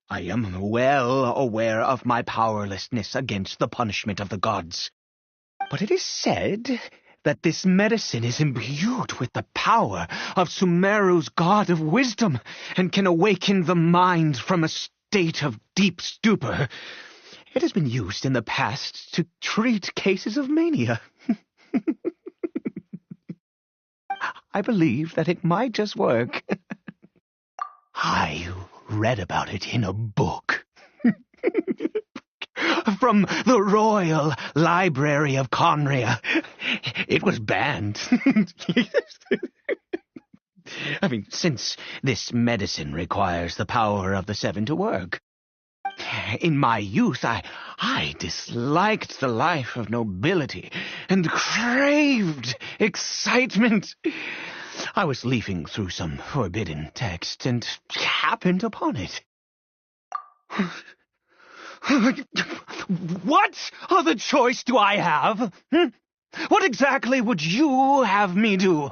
I am well aware of my powerlessness against the punishment of the gods. But it is said that this medicine is imbued with the power of Sumeru's god of wisdom and can awaken the mind from a state of deep stupor. It has been used in the past to treat cases of mania. I believe that it might just work. I read about it in a book. From the Royal Library of Conria. It was banned. I mean, since this medicine requires the power of the seven to work. In my youth, I disliked the life of nobility and craved excitement. I was leafing through some forbidden text and happened upon it. What other choice do I have? What exactly would you have me do?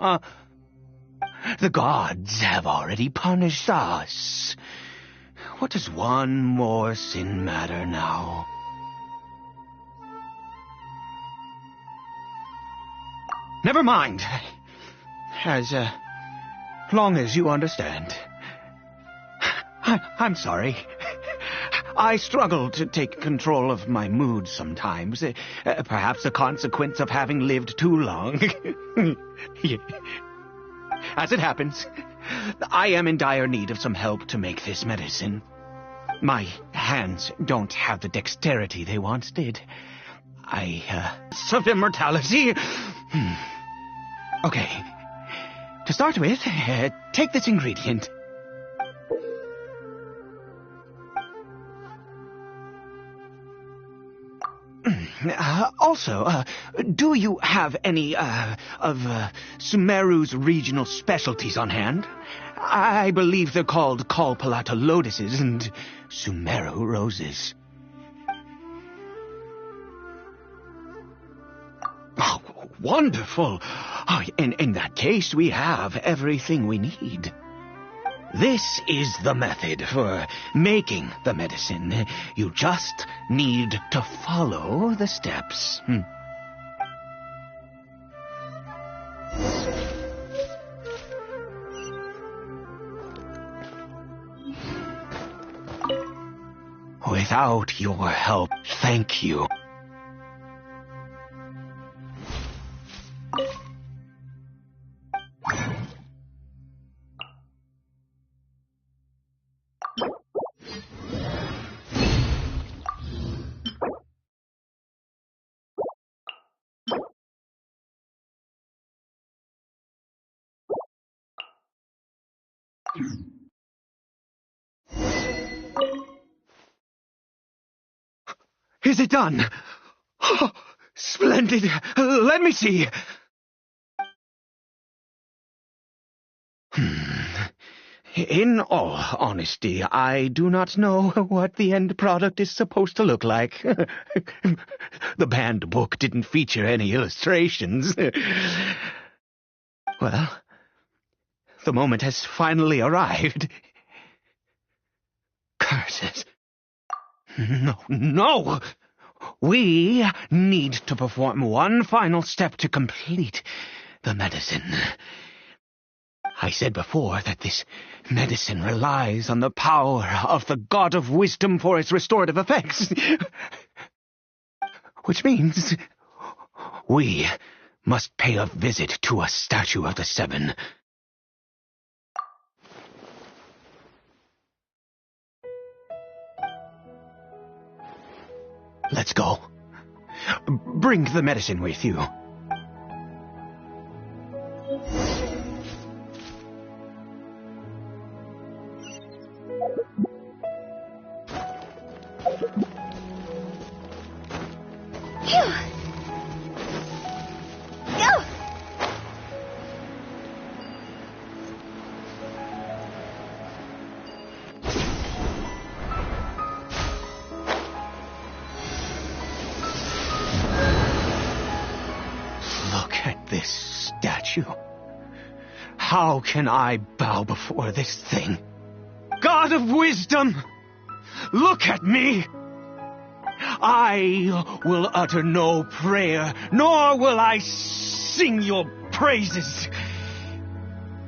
The gods have already punished us. What does one more sin matter now? Never mind. As long as you understand. I'm sorry. I struggle to take control of my mood sometimes. Perhaps a consequence of having lived too long. As it happens, I am in dire need of some help to make this medicine. My hands don't have the dexterity they once did. Of immortality. Okay. To start with, take this ingredient. Also, do you have any, of Sumeru's regional specialties on hand? I believe they're called Kalpalata lotuses and Sumeru roses. Oh, wonderful! Oh, in that case, we have everything we need. This is the method for making the medicine. You just need to follow the steps. Without your help, thank you. Is it done? Oh, splendid. Let me see. In all honesty, I do not know what the end product is supposed to look like. The banned book didn't feature any illustrations. Well, the moment has finally arrived. Curses. No! We need to perform one final step to complete the medicine. I said before that this medicine relies on the power of the God of Wisdom for its restorative effects. Which means we must pay a visit to a statue of the Seven. Let's go. Bring the medicine with you. This statue. How can I bow before this thing? God of Wisdom, look at me! I will utter no prayer, nor will I sing your praises.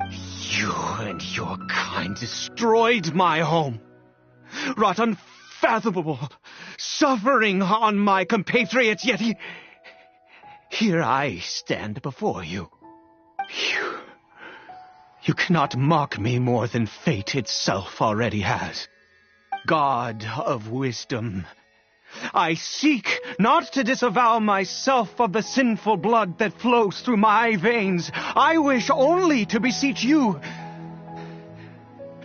You and your kind destroyed my home, wrought unfathomable suffering on my compatriots, yet here I stand before you. You cannot mock me more than fate itself already has. God of Wisdom, I seek not to disavow myself of the sinful blood that flows through my veins. I wish only to beseech you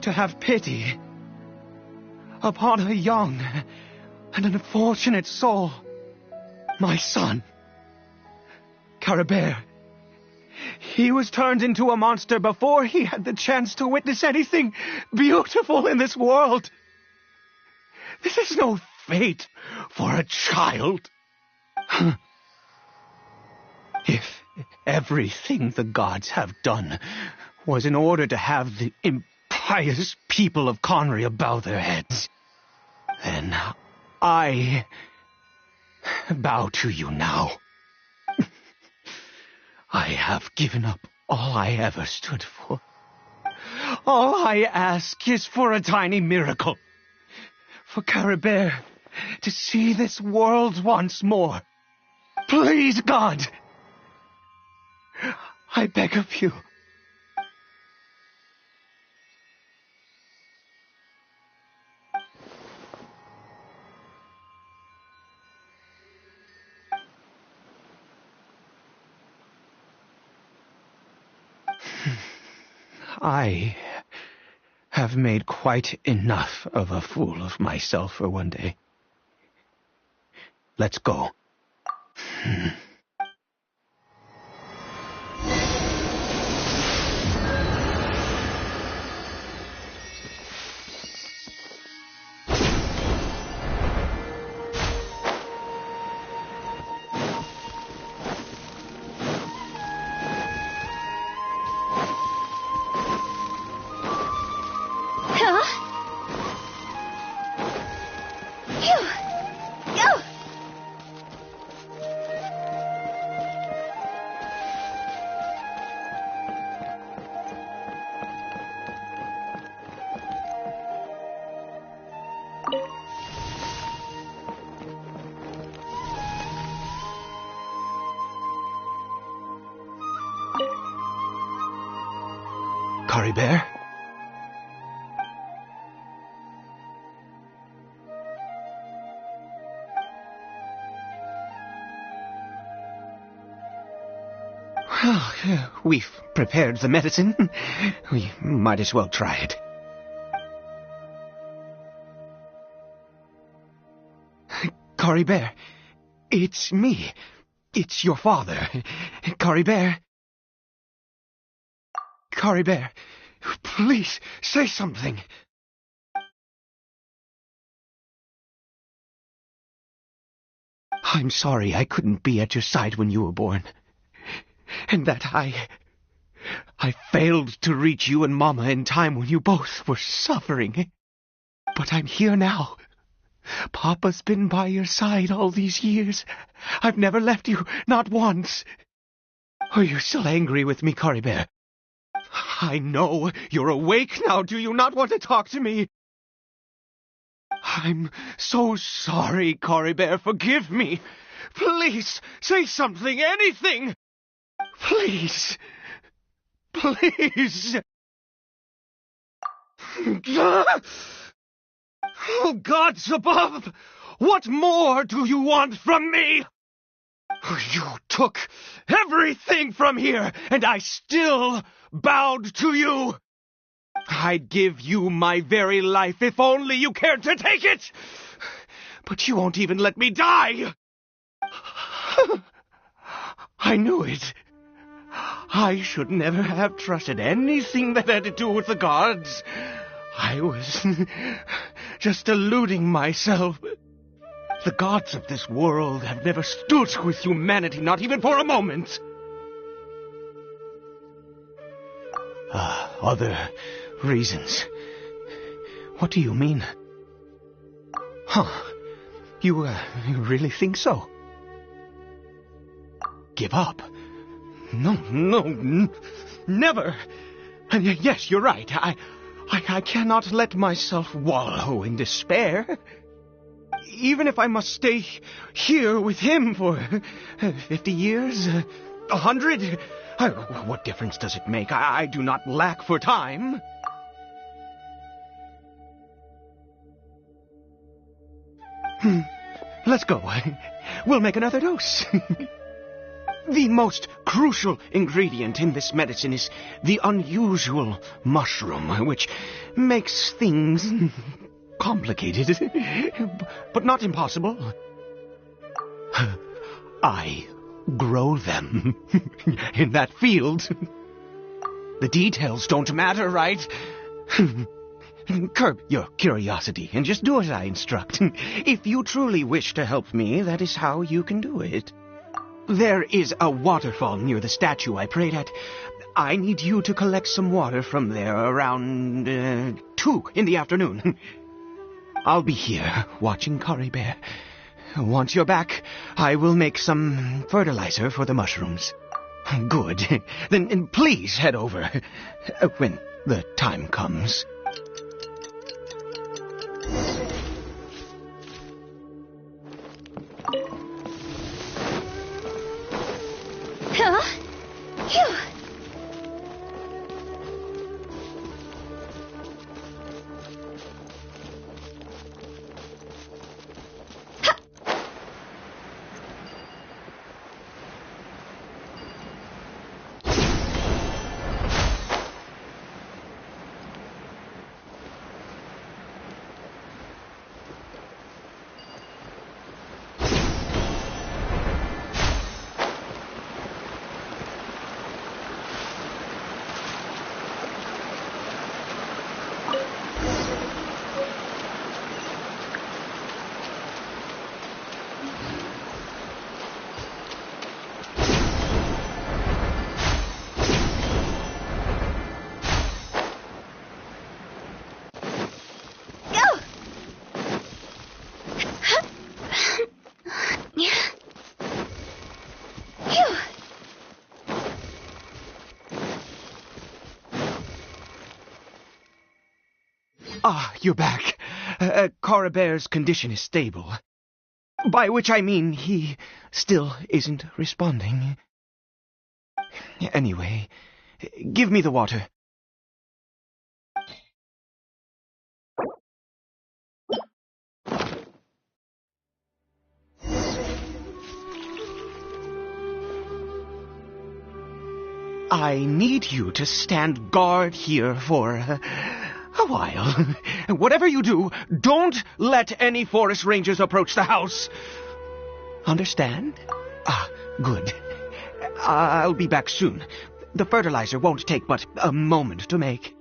to have pity upon a young and unfortunate soul, my son. Caribert. He was turned into a monster before he had the chance to witness anything beautiful in this world. This is no fate for a child. If everything the gods have done was in order to have the impious people of Conria bow their heads, then I bow to you now. I have given up all I ever stood for. All I ask is for a tiny miracle. For Caribert to see this world once more. Please, God! I beg of you. I have made quite enough of a fool of myself for one day. Let's go. Caribert? Well, we've prepared the medicine. We might as well try it. Caribert, it's me. It's your father. Caribert. Caribert, please, say something. I'm sorry I couldn't be at your side when you were born. And that I failed to reach you and Mama in time when you both were suffering. But I'm here now. Papa's been by your side all these years. I've never left you, not once. Are you still angry with me, Caribert? I know you're awake now. Do you not want to talk to me? I'm so sorry, Caribert. Forgive me. Please, say something, anything. Please. Please. Oh, gods above! What more do you want from me? You took everything from here, and I still bowed to you. I'd give you my very life if only you cared to take it. But you won't even let me die. I knew it. I should never have trusted anything that had to do with the gods. I was just deluding myself. The gods of this world have never stood with humanity, not even for a moment. Other reasons. What do you mean? Huh. You really think so? Give up? No, never. And yes, you're right. I cannot let myself wallow in despair. Even if I must stay here with him for 50 years, 100, what difference does it make? I do not lack for time. Let's go. We'll make another dose. The most crucial ingredient in this medicine is the unusual mushroom, which makes things complicated, but not impossible. I grow them in that field. The details don't matter, right? Curb your curiosity and just do as I instruct. If you truly wish to help me, that is how you can do it. There is a waterfall near the statue I prayed at. I need you to collect some water from there around 2 in the afternoon. I'll be here watching Caribert. Once you're back, I will make some fertilizer for the mushrooms. Good. Then please head over when the time comes. Huh? Phew. Ah, you're back. Coribert's condition is stable. By which I mean he still isn't responding. Anyway, give me the water. I need you to stand guard here for a while. Whatever you do, don't let any forest rangers approach the house. Understand? Ah, good. I'll be back soon. The fertilizer won't take but a moment to make.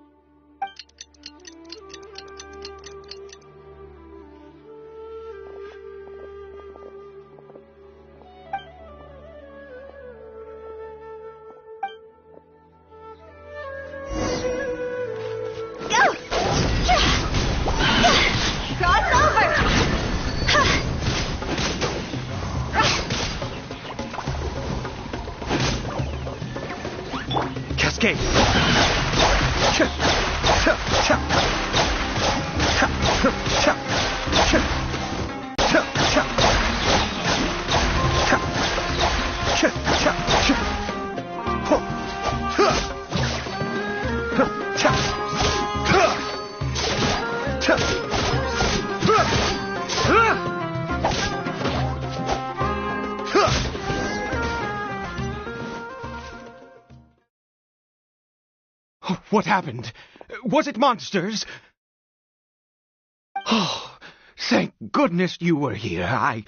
Cascade. What happened? Was it monsters? Oh, thank goodness you were here. I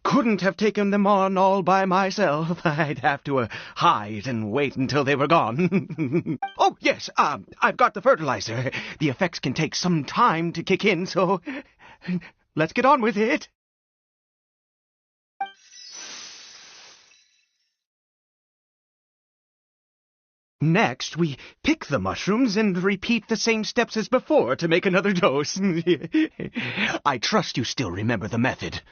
couldn't have taken them on all by myself. I'd have to hide and wait until they were gone. Oh, yes, I've got the fertilizer. The effects can take some time to kick in, so let's get on with it. Next, we pick the mushrooms and repeat the same steps as before to make another dose. I trust you still remember the method.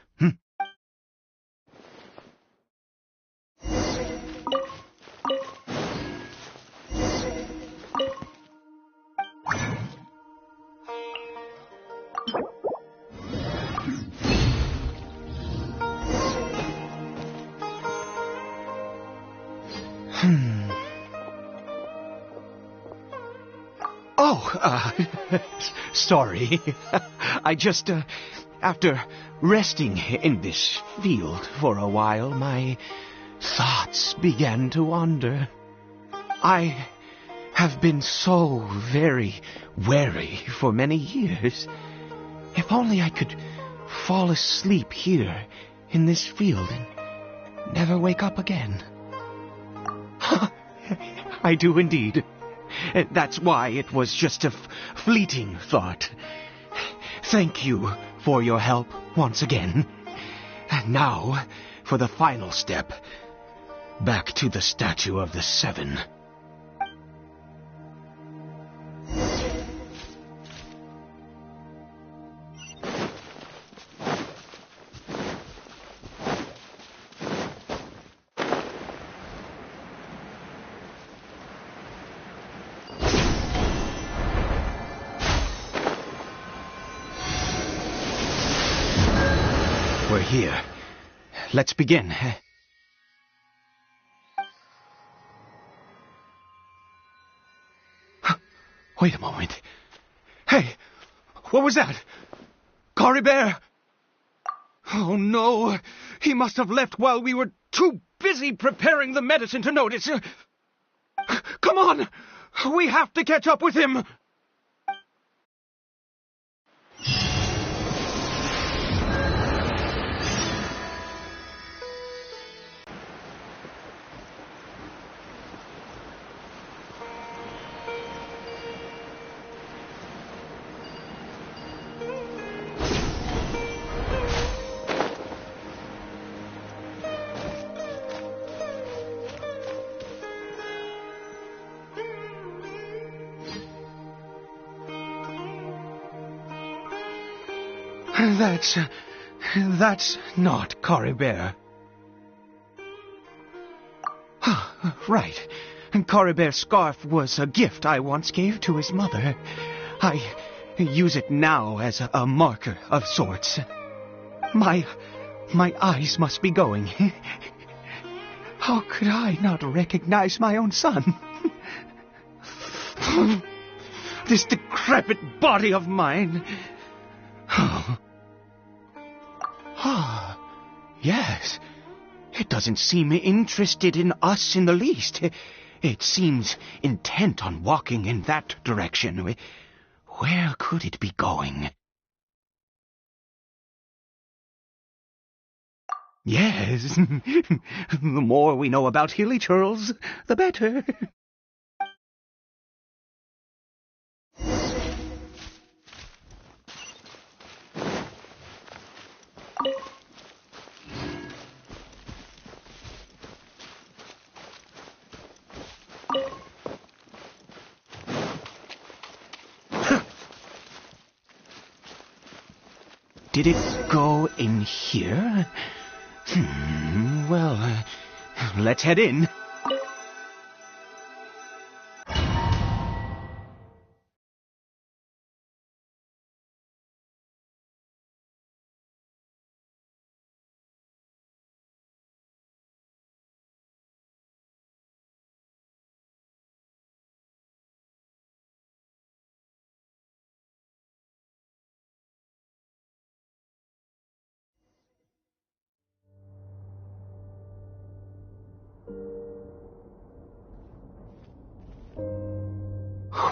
Sorry. I just, after resting in this field for a while, my thoughts began to wander. I have been so very wary for many years. If only I could fall asleep here in this field and never wake up again. I do indeed. That's why it was just a fleeting thought. Thank you for your help once again. And now, for the final step. Back to the Statue of the Seven. We're here. Let's begin. Wait a moment. Hey, what was that? Cory Bear? Oh no, he must have left while we were too busy preparing the medicine to notice. Come on, we have to catch up with him. That's not Cory Bear. Right. Cory Bear's scarf was a gift I once gave to his mother. I use it now as a marker of sorts. My eyes must be going. How could I not recognize my own son? This decrepit body of mine. Yes. It doesn't seem interested in us in the least. It seems intent on walking in that direction. Where could it be going? Yes, the more we know about Hilly Churls, the better. Did it go in here? Well, let's head in.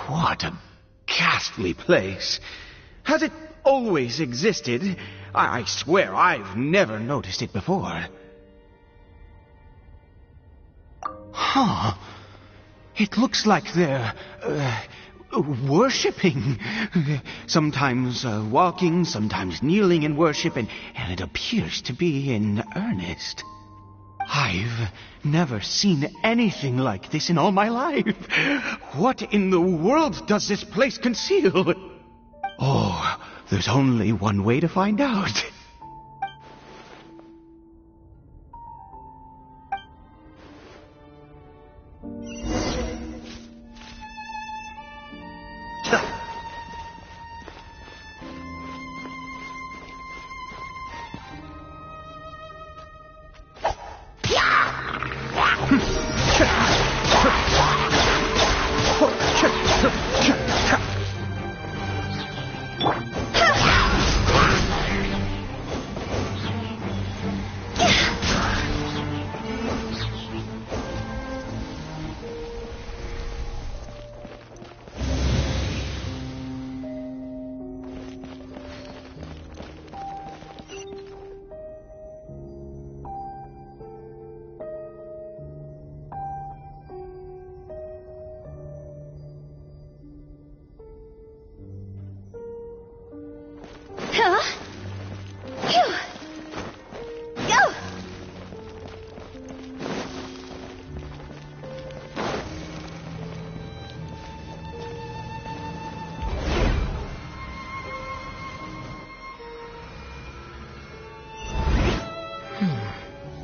What a ghastly place. Has it always existed? I swear I've never noticed it before. Huh. It looks like they're, worshipping. Sometimes walking, sometimes kneeling in worship, and it appears to be in earnest. I've never seen anything like this in all my life. What in the world does this place conceal? Oh, there's only one way to find out.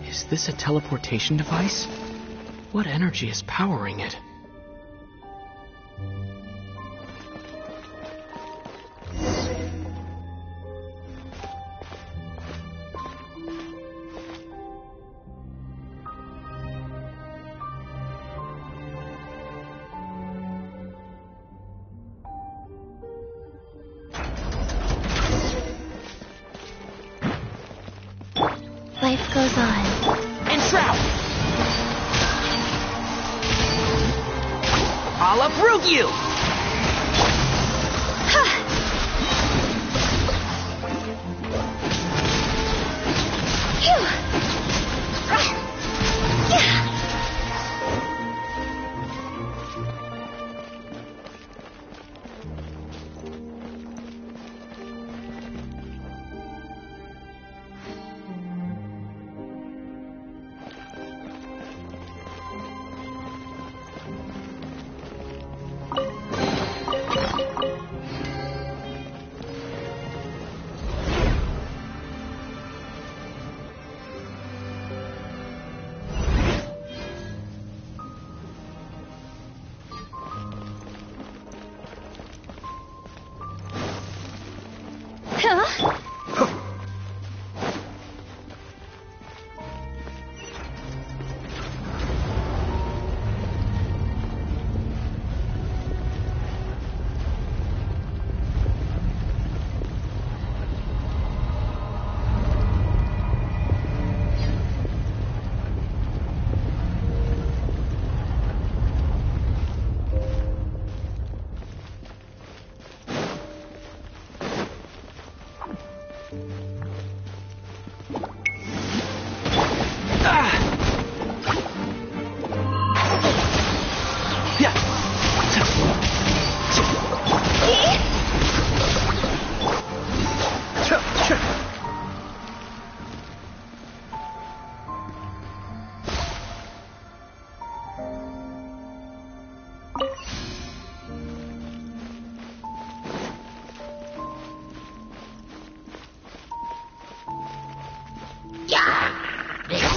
Is this a teleportation device? What energy is powering it? Life goes on. Entrap! I'll uproot you!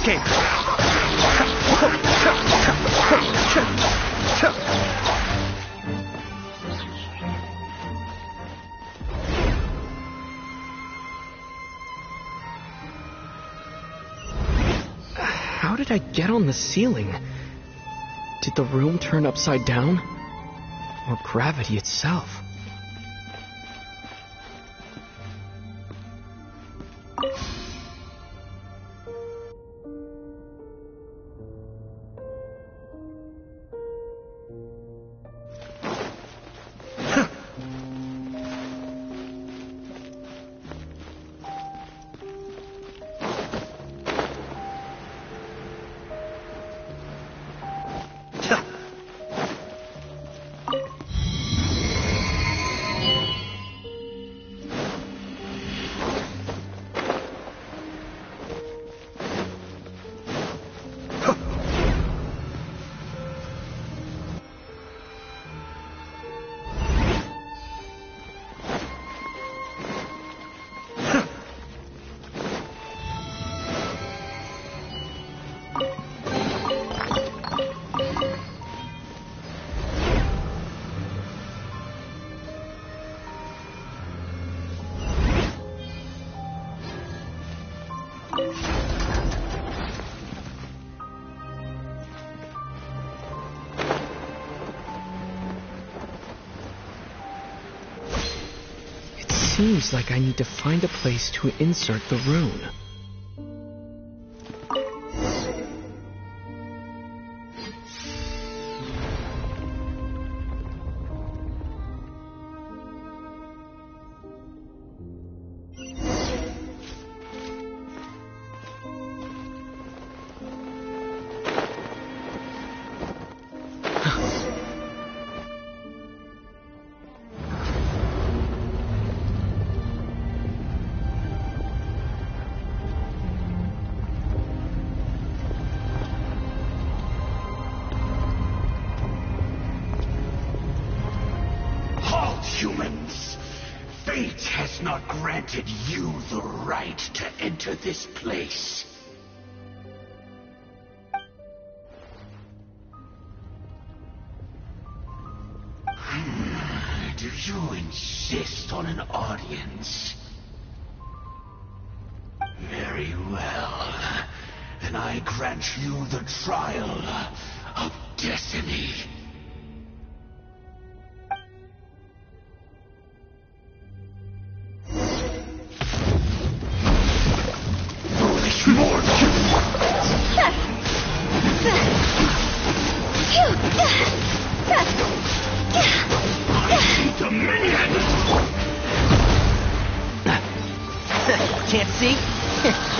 escape. How did I get on the ceiling? Did the room turn upside down? Or gravity itself? Seems like I need to find a place to insert the rune. Humans, fate has not granted you the right to enter this place. Do you insist on an audience? Very well. Then I grant you the trial of destiny. Can't see?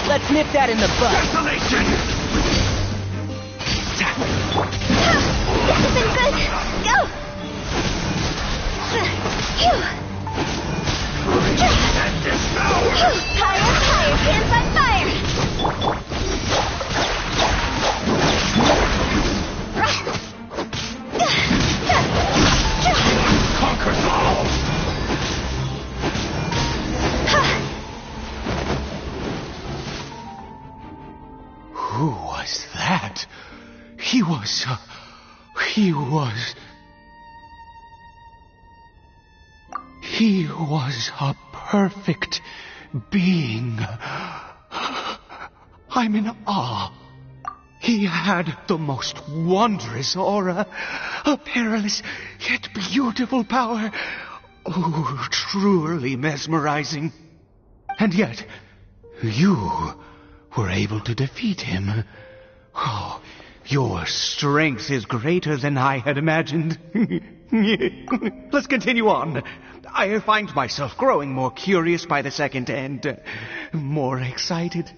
Let's nip that in the bud. Desolation! This has been good. Go! And devour! Higher, higher, hands on fire! Conquers all! Who was that? He was a perfect being. I'm in awe. He had the most wondrous aura, a perilous yet beautiful power. Oh, truly mesmerizing. And yet, you were able to defeat him. Oh, your strength is greater than I had imagined. Let's continue on. I find myself growing more curious by the second and more excited.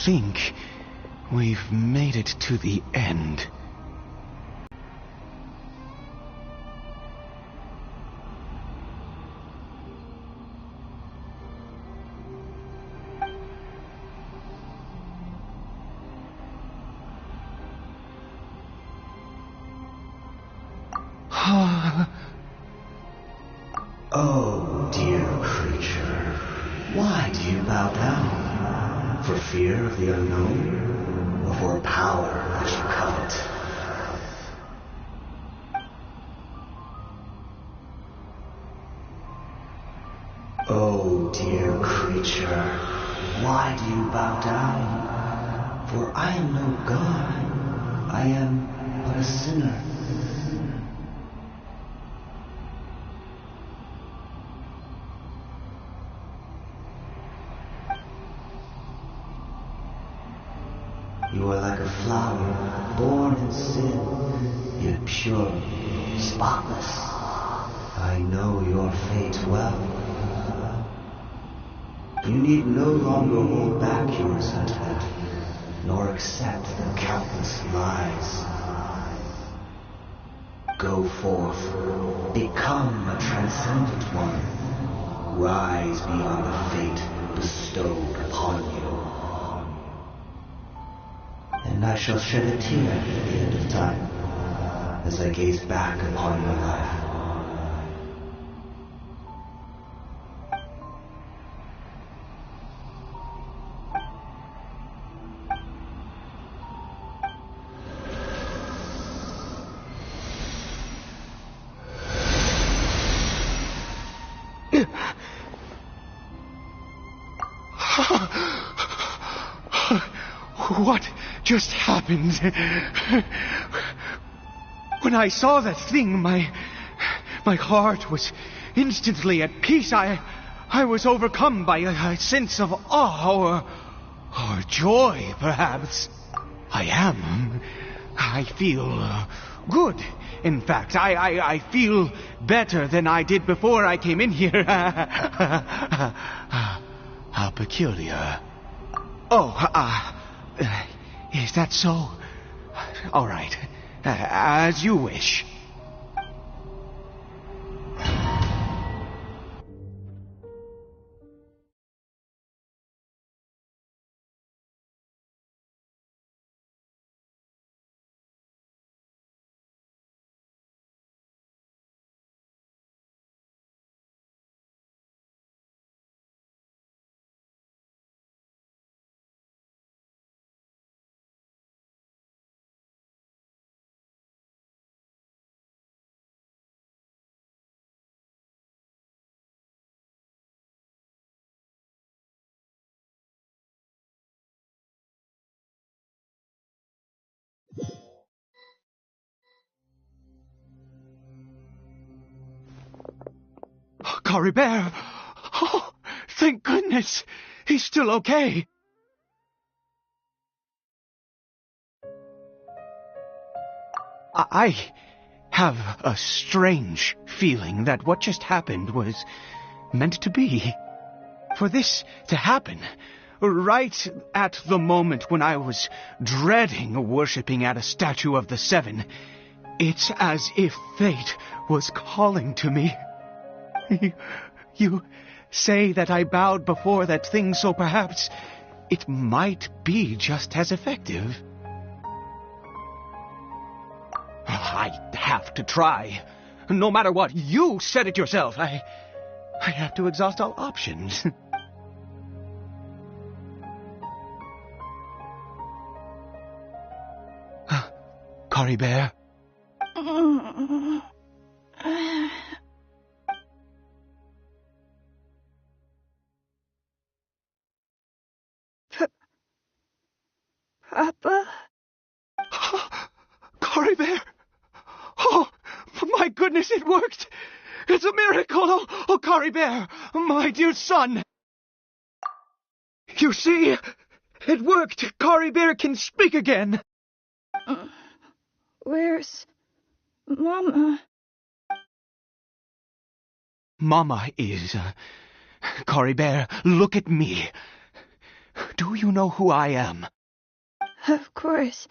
think we've made it to the end. Oh, dear creature, why do you bow down? For fear of the unknown? Or for power that you covet? Oh, dear creature, why do you bow down? For I am no god. I am but a sinner. You are like a flower, born in sin, yet pure, spotless. I know your fate well. You need no longer hold back your resentment, nor accept the countless lies. Go forth, become a transcendent one. Rise beyond the fate bestowed upon you. And I shall shed a tear at the end of time, as I gaze back upon your life. What just happened? When I saw that thing, my heart was instantly at peace. I was overcome by a sense of awe or joy, perhaps. I feel good. In fact, I feel better than I did before I came in here. How peculiar. Oh, is that so? All right. As you wish. Cory Bear! Oh, thank goodness! He's still okay! I have a strange feeling that what just happened was meant to be. For this to happen, right at the moment when I was dreading worshipping at a statue of the Seven, it's as if fate was calling to me. You say that I bowed before that thing, so perhaps it might be just as effective. I have to try. No matter what, you said it yourself. I have to exhaust all options. Cory Bear? Papa? Cory Bear! Oh, my goodness, it worked! It's a miracle! Oh, Cory Bear, my dear son! You see, it worked! Cory Bear can speak again! Where's Mama? Mama is... Cory Bear, look at me. Do you know who I am? Of course.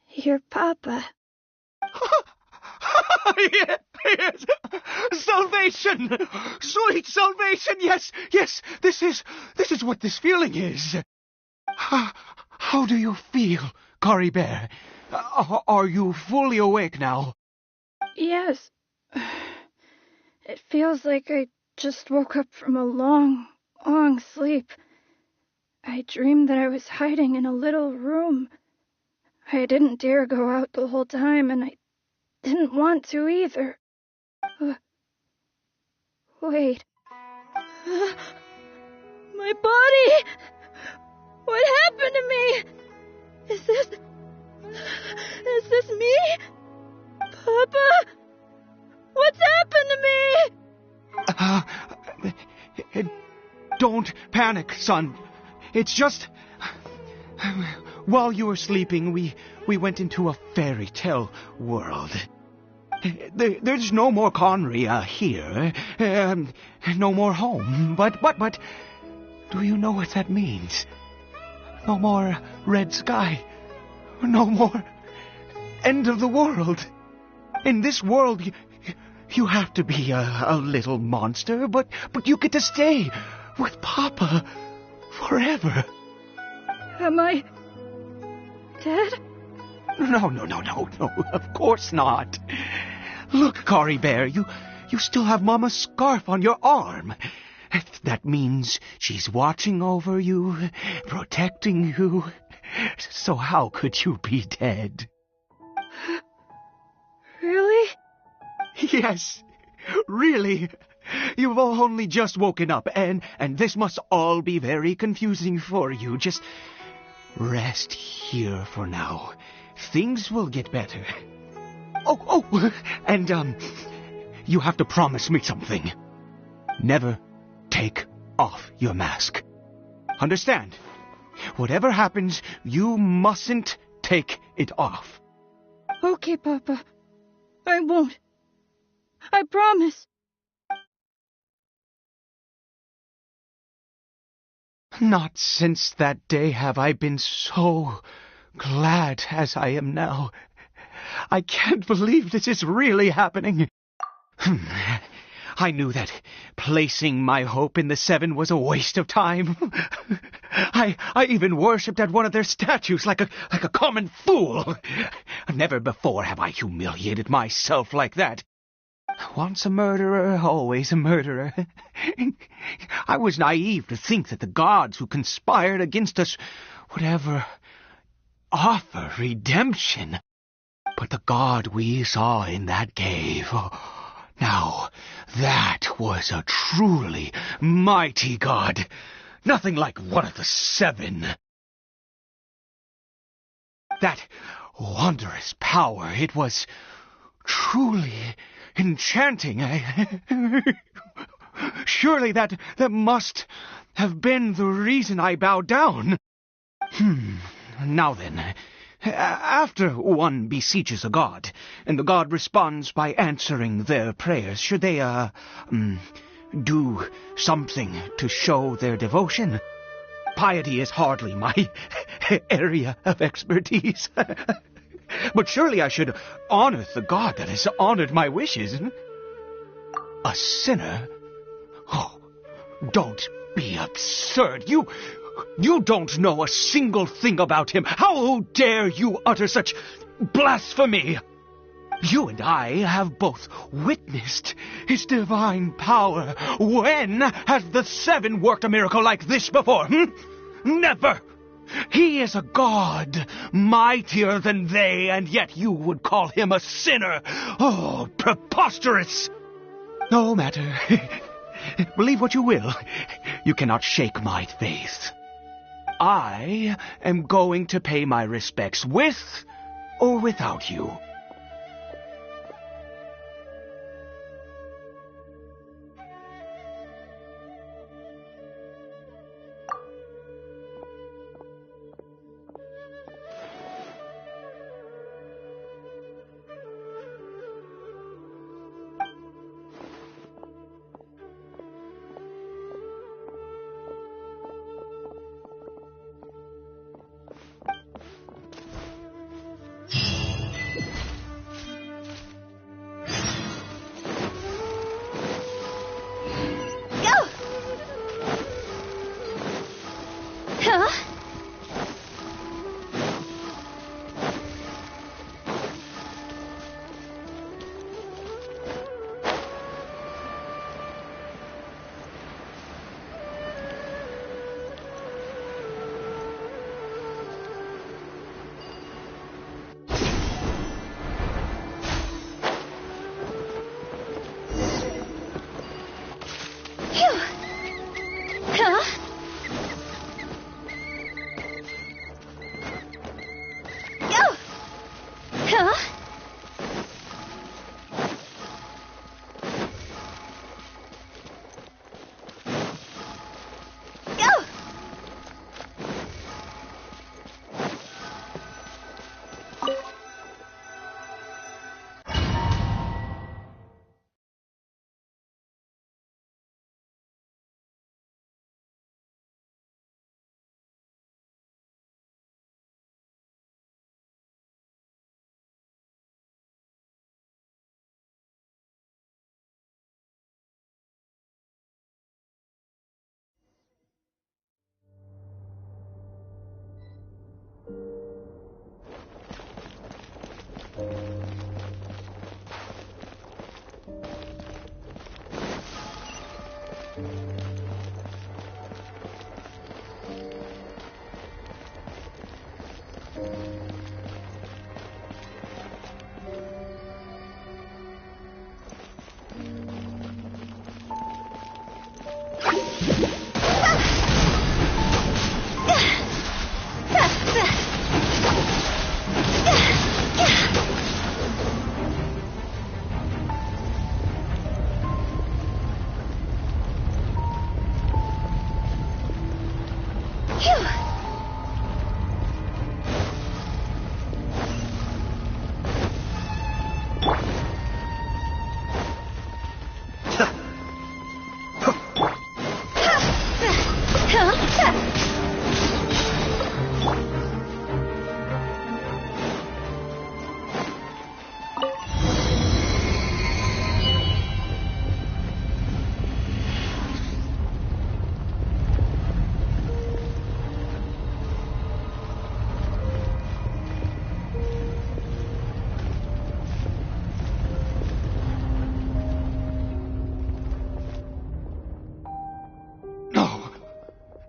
Your papa. Yes. Salvation! Sweet salvation! Yes, yes, this is what this feeling is. How do you feel, Cory Bear? Are you fully awake now? Yes. It feels like I just woke up from a long, long sleep. I dreamed that I was hiding in a little room. I didn't dare go out the whole time, and I didn't want to either. Wait. My body! What happened to me? Is this me? Papa? What's happened to me? Don't panic, son. It's just... While you were sleeping, we went into a fairy tale world. There's no more Conry here. No more home. But... Do you know what that means? No more red sky. No more end of the world. In this world, you have to be a little monster, but you get to stay with Papa forever. Am I dead? No, of course not. Look, Cory Bear, you still have Mama's scarf on your arm. That means she's watching over you, protecting you. So how could you be dead? Really? Yes, really. You've only just woken up, and this must all be very confusing for you. Just rest here for now. Things will get better. Oh, and, you have to promise me something. Never take off your mask. Understand? Whatever happens, you mustn't take it off. Okay, Papa. I won't. I promise. Not since that day have I been so glad as I am now. I can't believe this is really happening. I knew that placing my hope in the Seven was a waste of time. I even worshipped at one of their statues like a common fool. Never before have I humiliated myself like that. Once a murderer, always a murderer. I was naive to think that the gods who conspired against us would ever offer redemption. But the god we saw in that cave... Now, that was a truly mighty god. Nothing like one of the Seven. That wondrous power, it was truly enchanting. Surely that must have been the reason I bowed down. Now then... After one beseeches a god, and the god responds by answering their prayers, should they, do something to show their devotion? Piety is hardly my area of expertise. But surely I should honor the god that has honored my wishes. A sinner? Oh, don't be absurd. You don't know a single thing about him. How dare you utter such blasphemy? You and I have both witnessed his divine power. When has the Seven worked a miracle like this before? Never! He is a god, mightier than they, and yet you would call him a sinner. Oh, preposterous! No matter. Believe what you will. You cannot shake my faith. I am going to pay my respects with or without you. Huh? Go!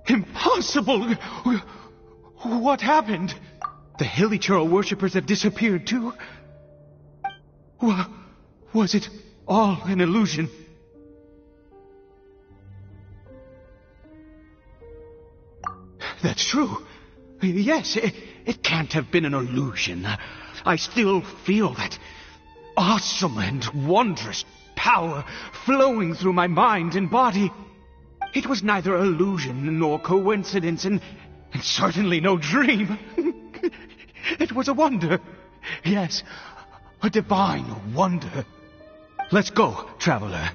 Impossible! What happened? The Hilichurl worshippers have disappeared too? Was it all an illusion? That's true. Yes, it can't have been an illusion. I still feel that awesome and wondrous power flowing through my mind and body. It was neither illusion nor coincidence, and certainly no dream. It was a wonder. Yes, a divine wonder. Let's go, traveler.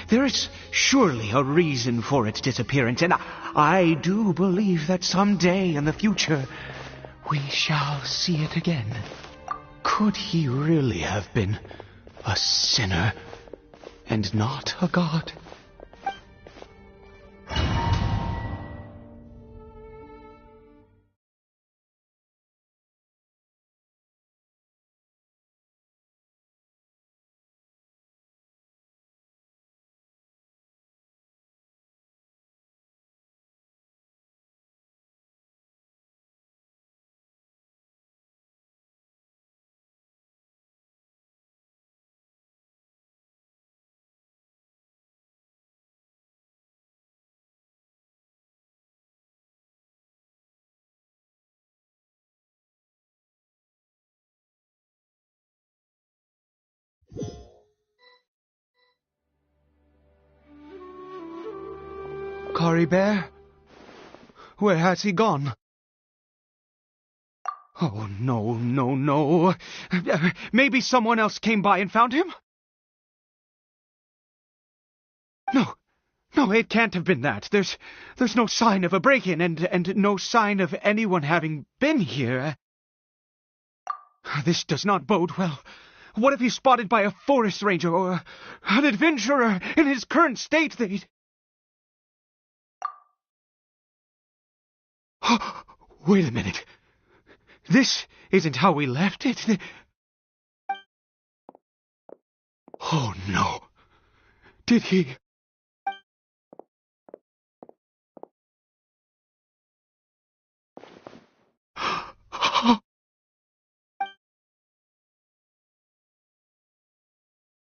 There is surely a reason for its disappearance, and I do believe that someday in the future we shall see it again. Could he really have been a sinner and not a god? Cory Bear? Where has he gone? Oh, no. Maybe someone else came by and found him? No, it can't have been that. There's no sign of a break-in and no sign of anyone having been here. This does not bode well. What if he's spotted by a forest ranger or an adventurer in his current state? Wait a minute. This isn't how we left it. Oh, no. Did he...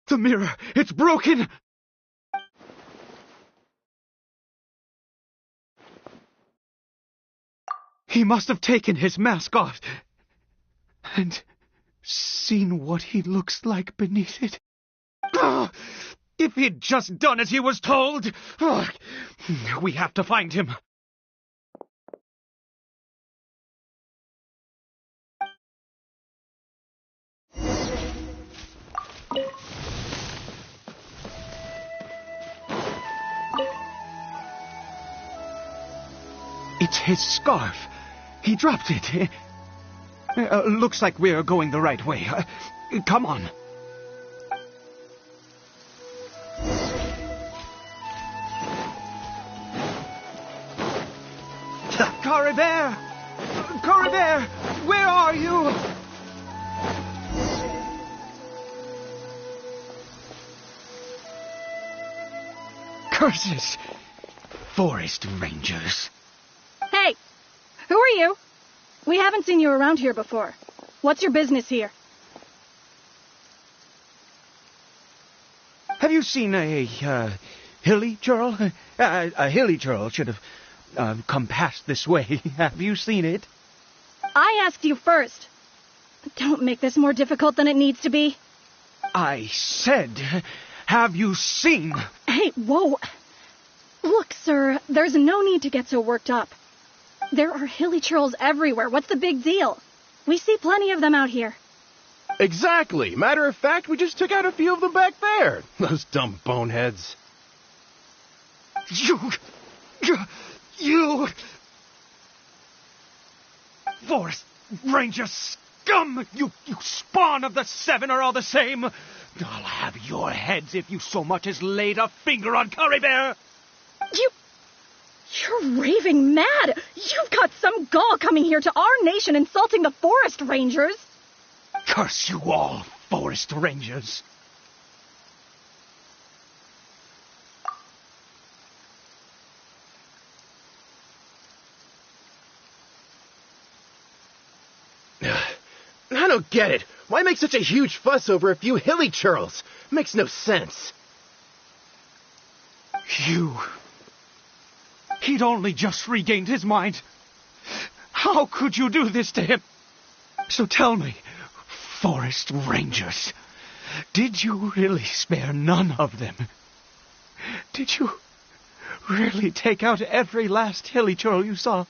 The mirror! It's broken! He must have taken his mask off and seen what he looks like beneath it? Ah, if he'd just done as he was told! Ah, we have to find him. It's his scarf. He dropped it. Looks like we're going the right way. Come on. Caribert! Caribert! Where are you? Curses! Forest rangers. Hey! Who are you? We haven't seen you around here before. What's your business here? Have you seen a hilly churl? A hilly churl should have come past this way. Have you seen it? I asked you first. Don't make this more difficult than it needs to be. I said, have you seen? Hey, whoa. Look, sir, there's no need to get so worked up. There are hilly churls everywhere. What's the big deal? We see plenty of them out here. Exactly. Matter of fact, we just took out a few of them back there. Those dumb boneheads. You... Forest Ranger scum! You spawn of the Seven are all the same! I'll have your heads if you so much as laid a finger on Caribert! You're raving mad! You've got some gall coming here to our nation insulting the Forest Rangers! Curse you all, Forest Rangers! I don't get it. Why make such a huge fuss over a few hilly churls? Makes no sense. He'd only just regained his mind. How could you do this to him? So tell me, Forest Rangers, did you really spare none of them? Did you really take out every last hilly churl you saw?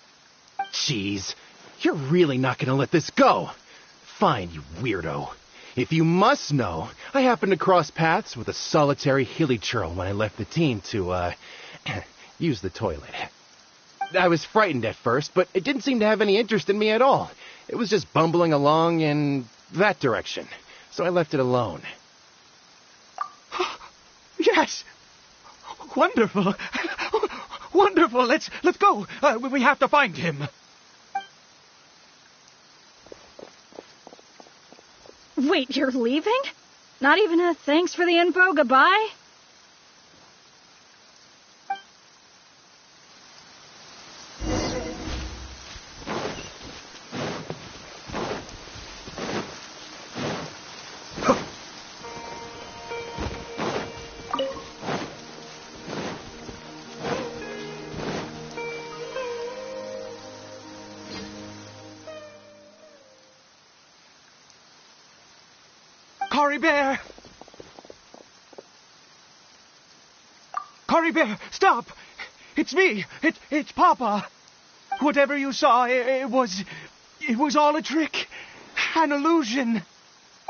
Jeez, you're really not going to let this go. Fine, you weirdo. If you must know, I happened to cross paths with a solitary hilly churl when I left the team to, use the toilet. I was frightened at first, but it didn't seem to have any interest in me at all. It was just bumbling along in that direction, so I left it alone. Yes! Wonderful! Wonderful! Let's go! We have to find him! Wait, you're leaving? Not even a thanks for the info, goodbye? Caribert! Caribert, stop! It's me! It's Papa! Whatever you saw, it was all a trick. An illusion.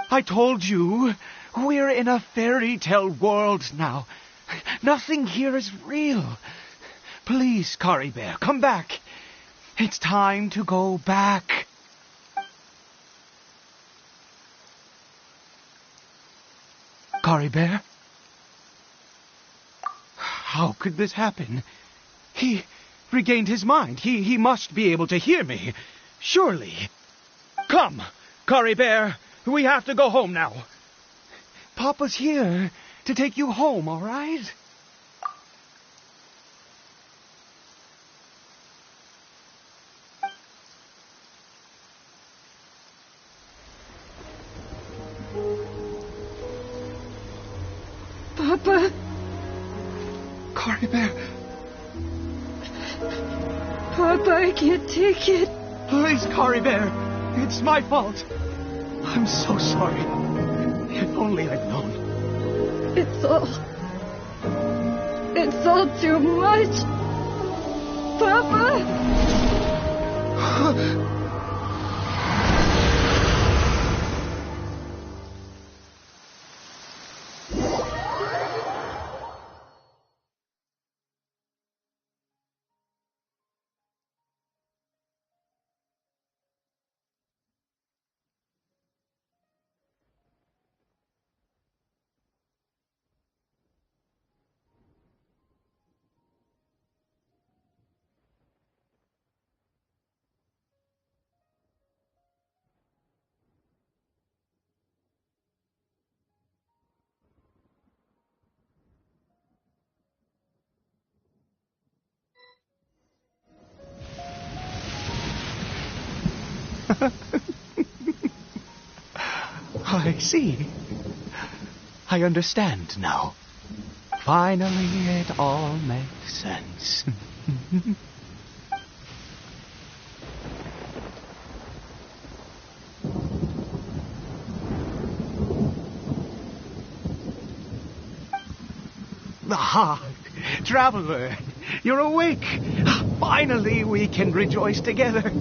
I told you, we're in a fairy tale world now. Nothing here is real. Please, Caribert, come back. It's time to go back. Caribert? How could this happen? He regained his mind. He must be able to hear me. Surely. Come, Caribert. We have to go home now. Papa's here to take you home, all right? Papa. Caribert. Papa, I can't take it. Please, Caribert. It's my fault. I'm so sorry. If only I'd known. It's all too much. Papa? I see. I understand now. Finally, it all makes sense. Ah, Traveler, you're awake. Finally, we can rejoice together.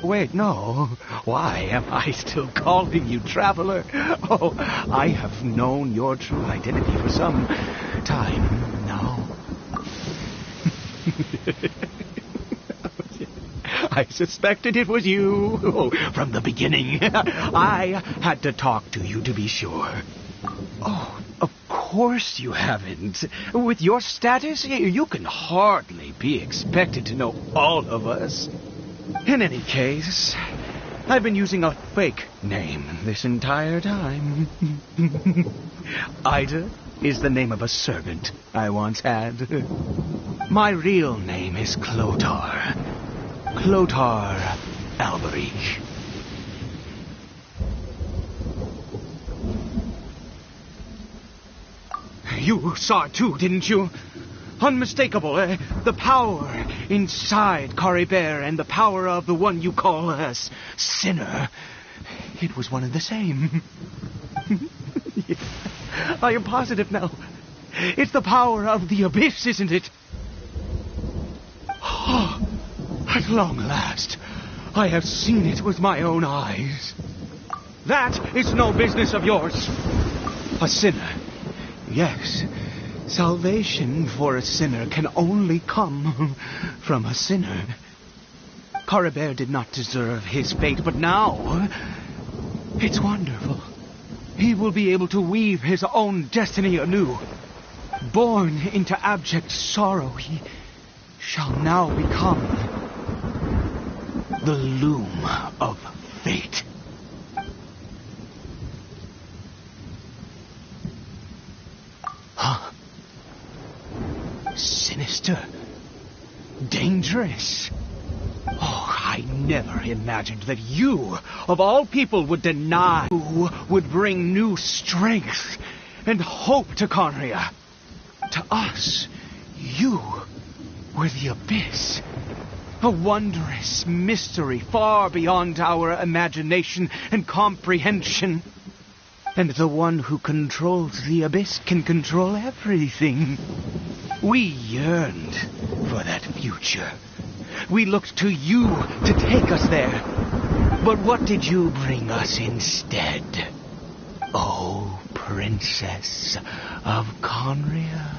Wait, no. Why am I still calling you Traveler? Oh, I have known your true identity for some time now. I suspected it was you from the beginning. I had to talk to you to be sure. Oh, of course you haven't. With your status, you can hardly be expected to know all of us. In any case, I've been using a fake name this entire time. Ida is the name of a servant I once had. My real name is Clotar. Clotar Alberich. You saw it too, didn't you? Unmistakable, the power inside Caribert and the power of the one you call a sinner. It was one and the same. Yeah. I am positive now. It's the power of the abyss, isn't it? Oh, at long last, I have seen it with my own eyes. That is no business of yours. A sinner. Yes. Salvation for a sinner can only come from a sinner. Caribert did not deserve his fate, but now it's wonderful. He will be able to weave his own destiny anew. Born into abject sorrow, he shall now become the loom of fate. Huh? Sinister. Dangerous. Oh, I never imagined that you, of all people, would deny, would bring new strength and hope to Conria. To us, you were the abyss. A wondrous mystery far beyond our imagination and comprehension. And the one who controls the abyss can control everything. We yearned for that future. We looked to you to take us there. But what did you bring us instead? Oh, Princess of Conria.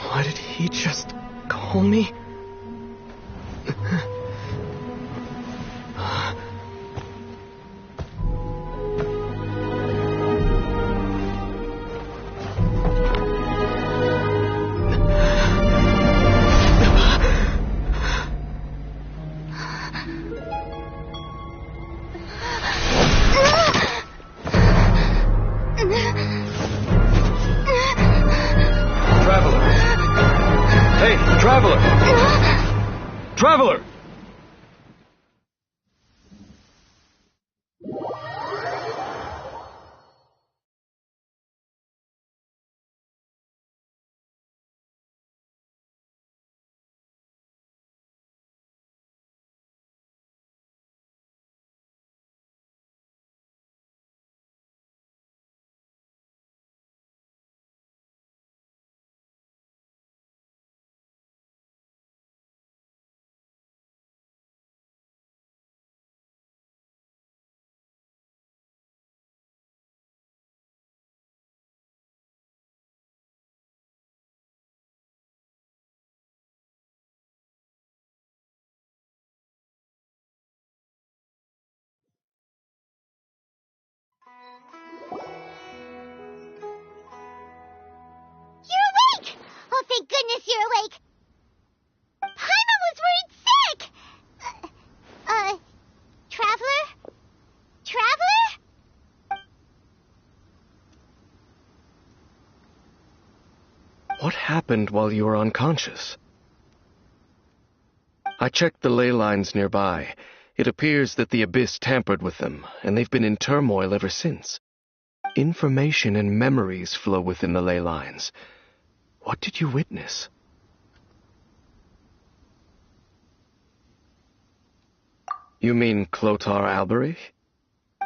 What did he just call me? Traveler! guess you're awake. Paimon was worried sick! Traveler? Traveler? What happened while you were unconscious? I checked the ley lines nearby. It appears that the Abyss tampered with them, and they've been in turmoil ever since. Information and memories flow within the ley lines. What did you witness? You mean Clothar Alberich?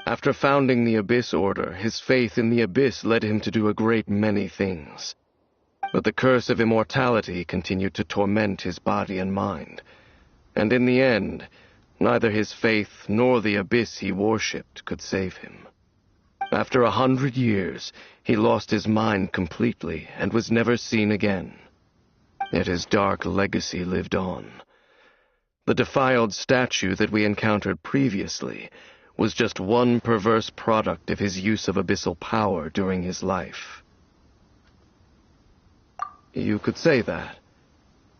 After founding the Abyss Order, his faith in the Abyss led him to do a great many things. But the curse of immortality continued to torment his body and mind. And in the end, neither his faith nor the Abyss he worshipped could save him. After 100 years, he lost his mind completely and was never seen again. Yet his dark legacy lived on. The defiled statue that we encountered previously was just one perverse product of his use of abyssal power during his life. You could say that.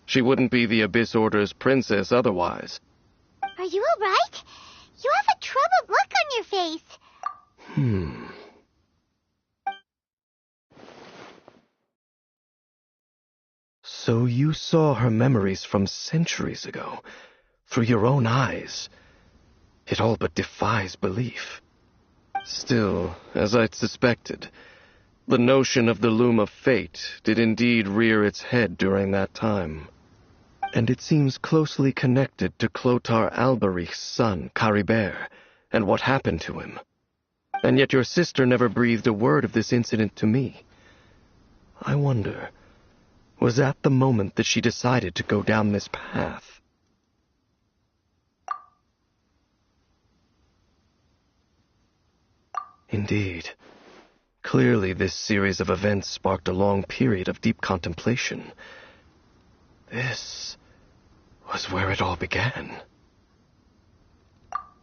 She wouldn't be the Abyss Order's princess otherwise. Are you alright? You have a troubled look on your face. So you saw her memories from centuries ago, through your own eyes. It all but defies belief. Still, as I'd suspected, the notion of the Loom of Fate did indeed rear its head during that time. And it seems closely connected to Clothar Alberich's son, Caribert, and what happened to him. And yet your sister never breathed a word of this incident to me. I wonder, was that the moment that she decided to go down this path? Indeed. Clearly this series of events sparked a long period of deep contemplation. This was where it all began.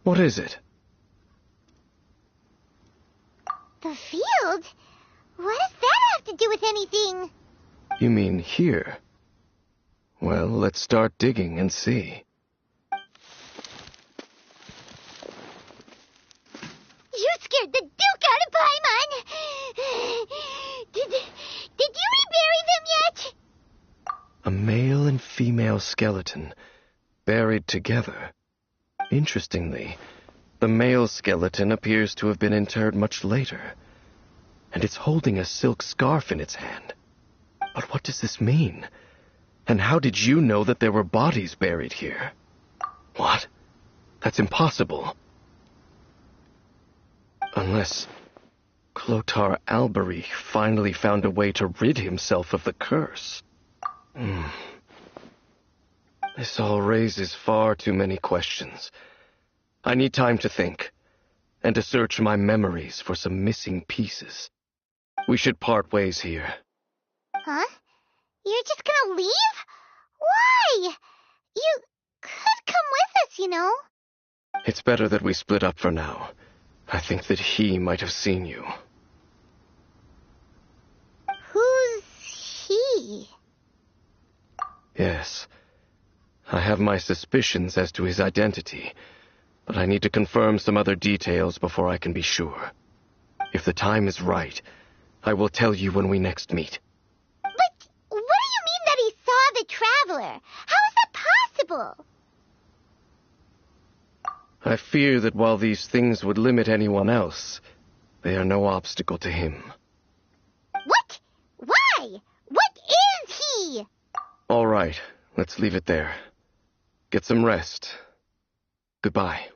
What is it? The field? What does that have to do with anything? You mean here? Well, let's start digging and see. You scared the Duke out of Paimon! Did you rebury them yet? A male and female skeleton, buried together. Interestingly, the male skeleton appears to have been interred much later, and it's holding a silk scarf in its hand. But what does this mean? And how did you know that there were bodies buried here? What? That's impossible. Unless Clothar Alberich finally found a way to rid himself of the curse. This all raises far too many questions. I need time to think, and to search my memories for some missing pieces. We should part ways here. Huh? You're just gonna leave? Why? You could come with us, you know. It's better that we split up for now. I think that he might have seen you. Who's he? Yes. I have my suspicions as to his identity, but I need to confirm some other details before I can be sure. If the time is right, I will tell you when we next meet. But what do you mean that he saw the Traveler? How is that possible? I fear that while these things would limit anyone else, they are no obstacle to him. What? Why? What is he? All right, let's leave it there. Get some rest. Goodbye.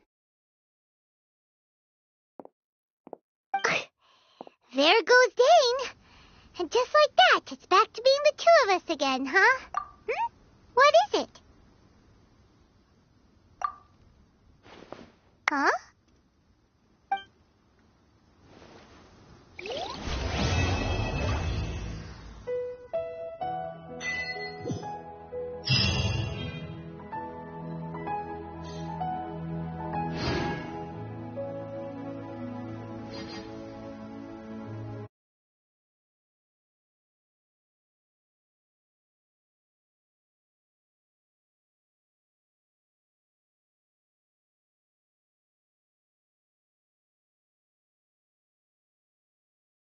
There goes Dane. And just like that, it's back to being the two of us again, huh? What is it?